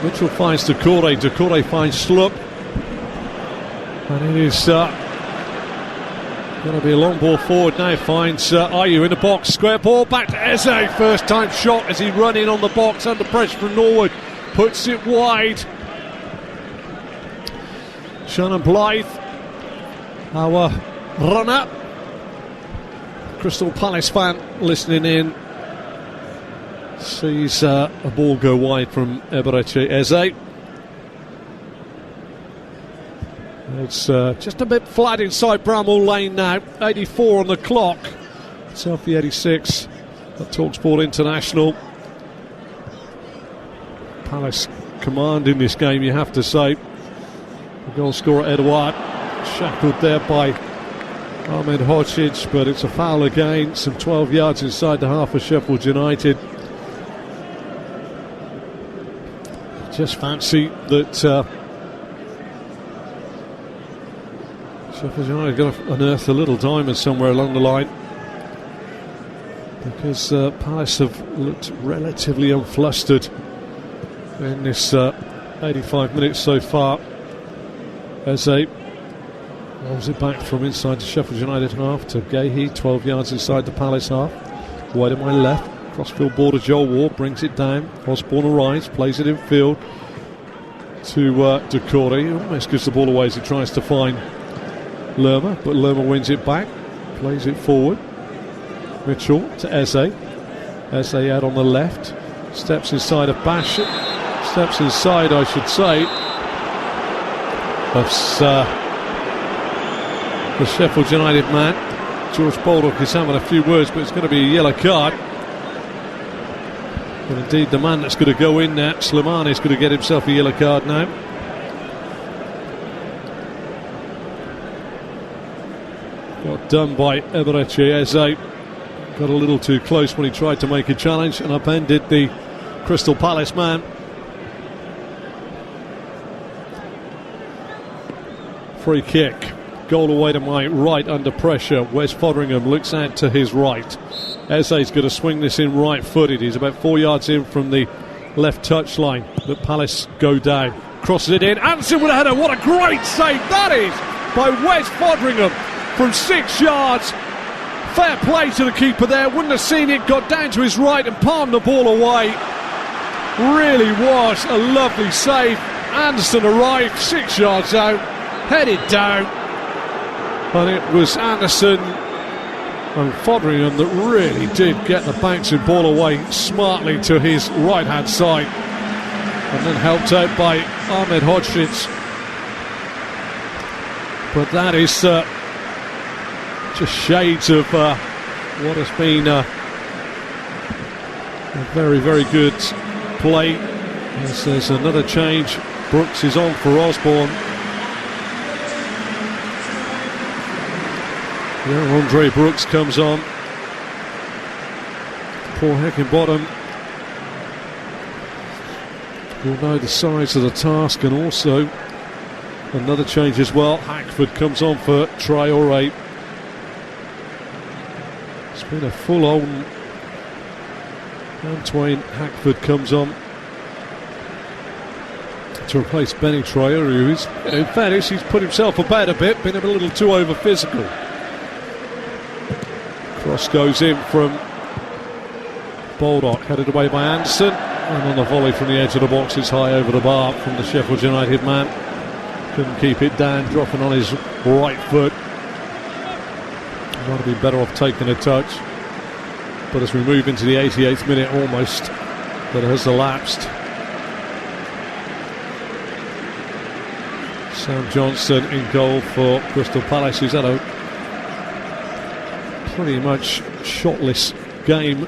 Mitchell finds Doucouré finds Sloop, and it is going to be a long ball forward now. Finds Ayew in the box, square ball back to Eze. First time shot as he run in on the box under pressure from Norwood, puts it wide. Shannon Blythe, our runner, Crystal Palace fan listening in, sees a ball go wide from Eberechi Eze. It's just a bit flat inside Bramall Lane now. 84 on the clock. It's off the 86 at Talksport International. Palace command in this game, you have to say. The goal scorer Edouard shackled there by Ahmed Hodzic, but it's a foul again. Some 12 yards inside the half of Sheffield United. Just fancy that Sheffield United got to unearth a little diamond somewhere along the line, because Palace have looked relatively unflustered in this 85 minutes so far. As they rolls it back from inside the Sheffield United half to Gahey, 12 yards inside the Palace half. Wide of my left, crossfield ball to Joel Ward, brings it down. Osborne arrives, plays it in field to Doucouré, who almost gives the ball away as he tries to find Lerma, but Lerma wins it back, plays it forward. Mitchell to Eze. Eze out on the left, steps inside of Basham, steps inside, I should say, of the Sheffield United man. George Baldock is having a few words, but it's going to be a yellow card. And indeed, the man that's going to go in there, Slimani, is going to get himself a yellow card now. Got done by Eberechi Eze. Got a little too close when he tried to make a challenge and upended the Crystal Palace man. Free kick. Goal away to my right under pressure. Wes Fotheringham looks out to his right. Eze's going to swing this in right-footed. He's about 4 yards in from the left touchline. But Palace go down. Crosses it in. Anderson with a header. What a great save that is by Wes Fotheringham from 6 yards. Fair play to the keeper there. Wouldn't have seen it. Got down to his right and palmed the ball away. Really was a lovely save. Anderson arrived 6 yards out, headed down, and it was Anderson and Fotheringham that really did get the bouncing ball away smartly to his right hand side, and then helped out by Ahmed Hodzic. But that is just shades of what has been a very, very good play. As there's another change. Brooks is on for Osborne. Yeah, Andre Brooks comes on. Paul Heckingbottom will know the size of the task, and also another change as well. Hackford comes on for Traoré. It's been a full on. Antoine Hackford comes on to replace Benny Traoré, who's, in fairness, he's put himself about a bit, been a little too over physical. Cross goes in from Baldock, headed away by Anderson, and on the volley from the edge of the box is high over the bar from the Sheffield United man. Couldn't keep it down, dropping on his right foot. Might have been better off taking a touch. But as we move into the 88th minute almost, that has elapsed. Sam Johnson in goal for Crystal Palace, who's had a pretty much shotless game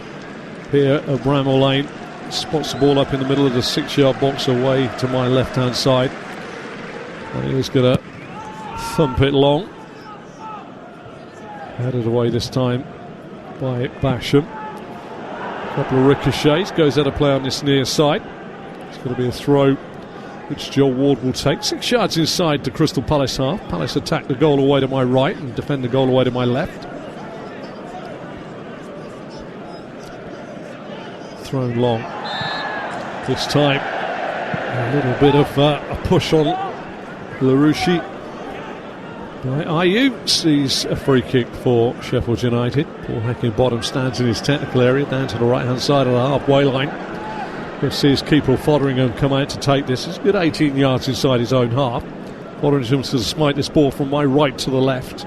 here at Bramall Lane. Spots the ball up in the middle of the 6-yard box away to my left hand side, and he's going to thump it long. Headed away this time by Basham. Couple of ricochets, goes out of play on this near side. It's going to be a throw which Joel Ward will take. 6 yards inside to Crystal Palace half. Palace attack the goal away to my right and defend the goal away to my left. Thrown long. This time a little bit of a push on Larouche by Ayew. Sees a free kick for Sheffield United. Paul Heckingbottom stands in his technical area down to the right hand side of the halfway line. We'll see his keeper Fotheringham come out to take this. It's a good 18 yards inside his own half. Fotheringham to smite this ball from my right to the left.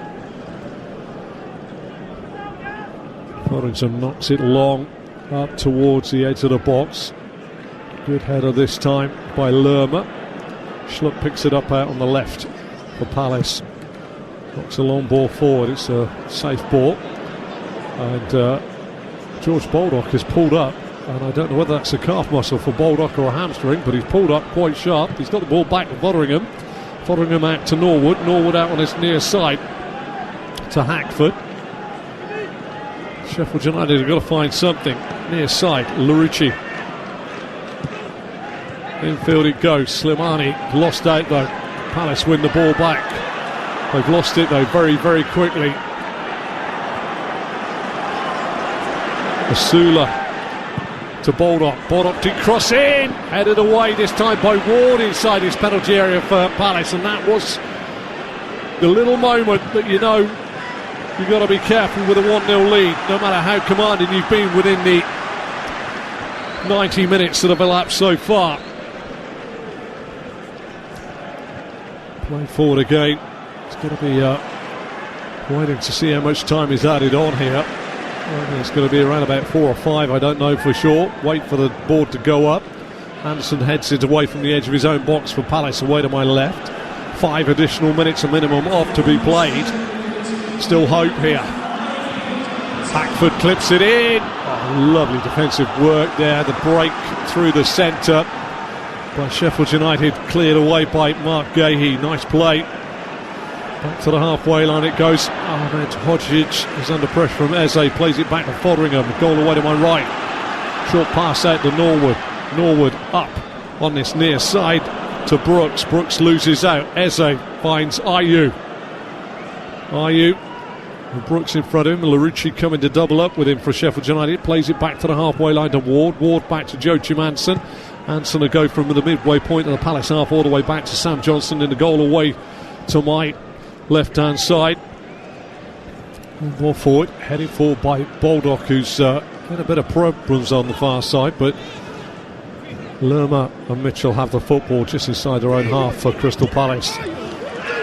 Fotheringham knocks it long up towards the edge of the box. Good header this time by Lerma. Schlupp picks it up out on the left for Palace. Knocks a long ball forward. It's a safe ball. And George Baldock has pulled up. And I don't know whether that's a calf muscle for Baldock or a hamstring, but he's pulled up quite sharp. He's got the ball back to Fotheringham. Fotheringham out to Norwood. Norwood out on his near side to Hackford. Sheffield United have got to find something. Near side, Larouche. Infield it goes. Slimani lost out though. Palace win the ball back. They've lost it though very, very quickly. Asula to Baldock. Baldock did cross in. Headed away this time by Ward inside his penalty area for Palace. And that was the little moment that you know you've got to be careful with a 1-0 lead. No matter how commanding you've been within the 90 minutes that have elapsed so far. Play forward again. It's going to be waiting to see how much time is added on here. It's going to be around about 4 or 5, I don't know for sure. Wait for the board to go up. Anderson heads it away from the edge of his own box for Palace, away to my left. 5 additional minutes a minimum off to be played. Still hope here. Hackford clips it in. Oh, lovely defensive work there. The break through the centre by Sheffield United, cleared away by Mark Gahey. Nice play. Back to the halfway line it goes. Ahmed Hodzic is under pressure from Eze. Plays it back to Fotheringham. Goal away to my right. Short pass out to Norwood. Norwood up on this near side to Brooks. Brooks loses out. Eze finds Ayew. Ayew. Brooks in front of him. Larouche coming to double up with him for Sheffield United. Plays it back to the halfway line to Ward. Ward back to Joe Manson. Anson will go from the midway point of the Palace half all the way back to Sam Johnson in the goal away to my left-hand side. More forward, heading forward by Baldock, who's got a bit of problems on the far side, but Lerma and Mitchell have the football just inside their own half for Crystal Palace.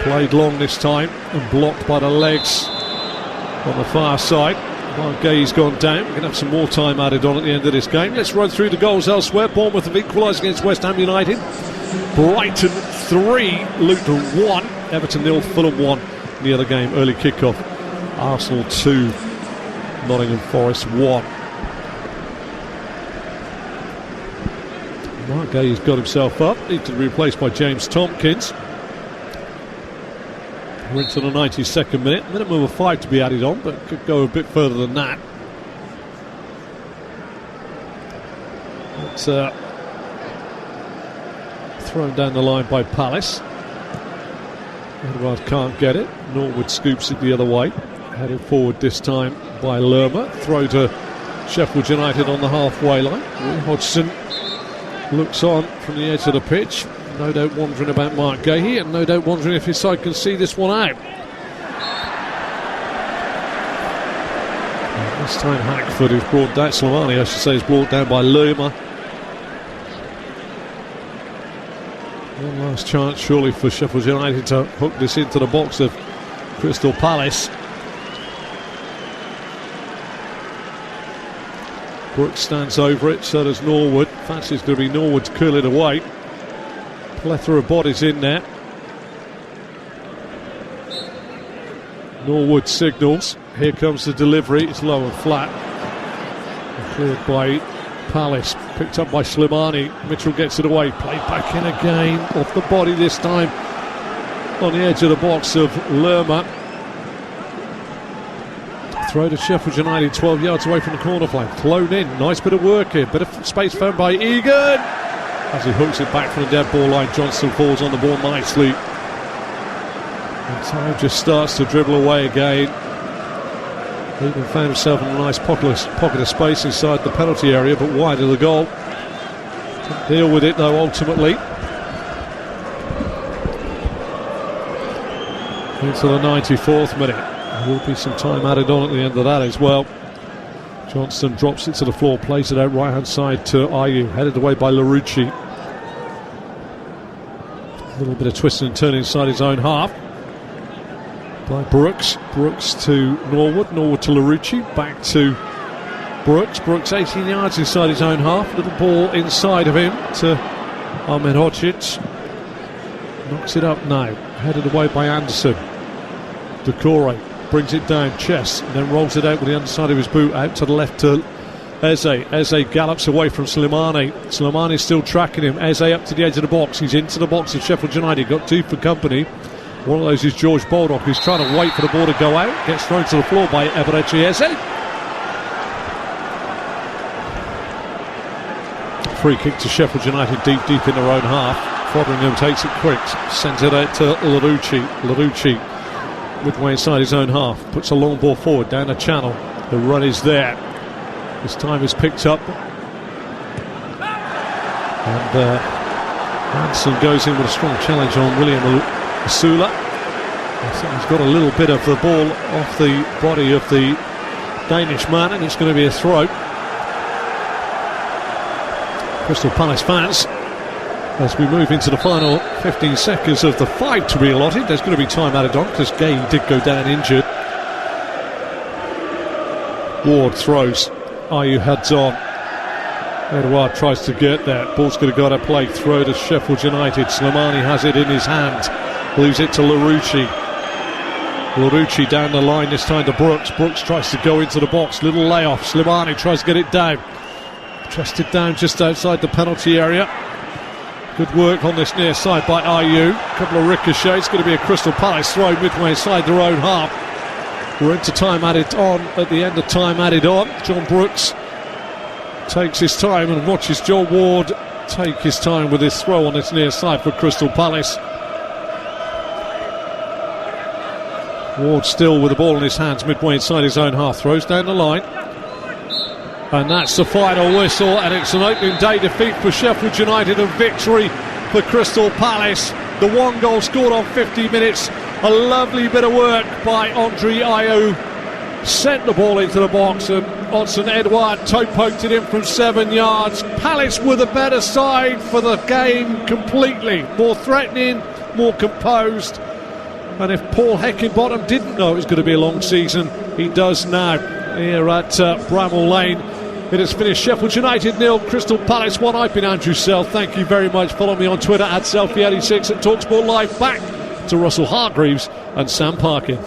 Played long this time and blocked by the legs on the far side. Mark Gay's gone down. We're going to have some more time added on at the end of this game. Let's run through the goals elsewhere. Bournemouth have equalised against West Ham United. Brighton 3, Luton 1, Everton 0, Fulham 1. The other game, early kickoff. Arsenal 2, Nottingham Forest 1. Mark Gay's got himself up. Needs to be replaced by James Tompkins. We're into the 92nd minute. Minimum of 5 to be added on, but could go a bit further than that. It's thrown down the line by Palace. Edouard can't get it. Norwood scoops it the other way. Headed forward this time by Lerma. Throw to Sheffield United on the halfway line. Roy Hodgson looks on from the edge of the pitch. No doubt wondering about Mark Gahey, and no doubt wondering if his side can see this one out. And this time Hackford is brought down, Slimani I should say, is brought down by Lerma. One last chance surely for Sheffield United to hook this into the box of Crystal Palace. Brooks stands over it, so does Norwood. Fancy it's going to be Norwood to curl it away. Plethora of bodies in there. Norwood signals. Here comes the delivery. It's low and flat. Cleared by Palace. Picked up by Slimani. Mitchell gets it away. Played back in again. Off the body this time. On the edge of the box of Lerma. Throw to Sheffield United, 12 yards away from the corner flag. Flown in, nice bit of work here. Bit of space found by Egan. As he hooks it back from the dead ball line, Johnston falls on the ball nicely. And time just starts to dribble away again. Egan found himself in a nice pocket of space inside the penalty area, but wide of the goal. Couldn't deal with it though ultimately. Into the 94th minute. There will be some time added on at the end of that as well. Johnston drops it to the floor, plays it out right hand side to Ayew, headed away by Larouci. A little bit of twisting and turning inside his own half by Brooks. Brooks to Norwood to Larouci, back to Brooks 18 yards inside his own half. Little ball inside of him to Ahmed Hodzic. Knocks it up now, headed away by Anderson. Decore brings it down, chest, and then rolls it out with the underside of his boot out to the left to Eze. Eze gallops away from Slimani. Slimani's still tracking him. Eze up to the edge of the box. He's into the box of Sheffield United. Got two for company. One of those is George Baldock, who's trying to wait for the ball to go out. Gets thrown to the floor by Eberechi Eze. Free kick to Sheffield United deep in their own half. Fotheringham takes it quick. Sends it out to Larouci. Midway inside his own half, puts a long ball forward down the channel. The run is there. This time is picked up, and Hansen goes in with a strong challenge on William Asula. I think he's got a little bit of the ball off the body of the Danish man, and it's going to be a throw. Crystal Palace fans, as we move into the final 15 seconds of the 5 to be allotted, there's going to be time added on because Gay did go down injured. Ward throws. Ayew heads on. Edouard tries to get there. Ball's going to go to play. Throw to Sheffield United. Slimani has it in his hand. Leaves it to Larouci. Larouci down the line, this time to Brooks. Brooks tries to go into the box. Little layoff. Slimani tries to get it down. Chested down just outside the penalty area. Good work on this near side by Ayew. A couple of ricochets. Going to be a Crystal Palace throw midway inside their own half. We're into time added on. At the end of time added on, John Brooks takes his time and watches Joel Ward take his time with his throw on this near side for Crystal Palace. Ward still with the ball in his hands midway inside his own half. Throws down the line. And that's the final whistle, and it's an opening day defeat for Sheffield United and victory for Crystal Palace. The one goal scored on 50 minutes. A lovely bit of work by Andre Ayew. Sent the ball into the box, and Odson Edouard toe poked it in from 7 yards. Palace were the better side for the game completely. More threatening, more composed. And if Paul Heckingbottom didn't know it was going to be a long season, he does now. Here at Bramall Lane, it has finished Sheffield United 0, Crystal Palace 1. I've been Andrew Self. Thank you very much. Follow me on Twitter at Selfie86 at Talksport Live. Back to Russell Hargreaves and Sam Parkin.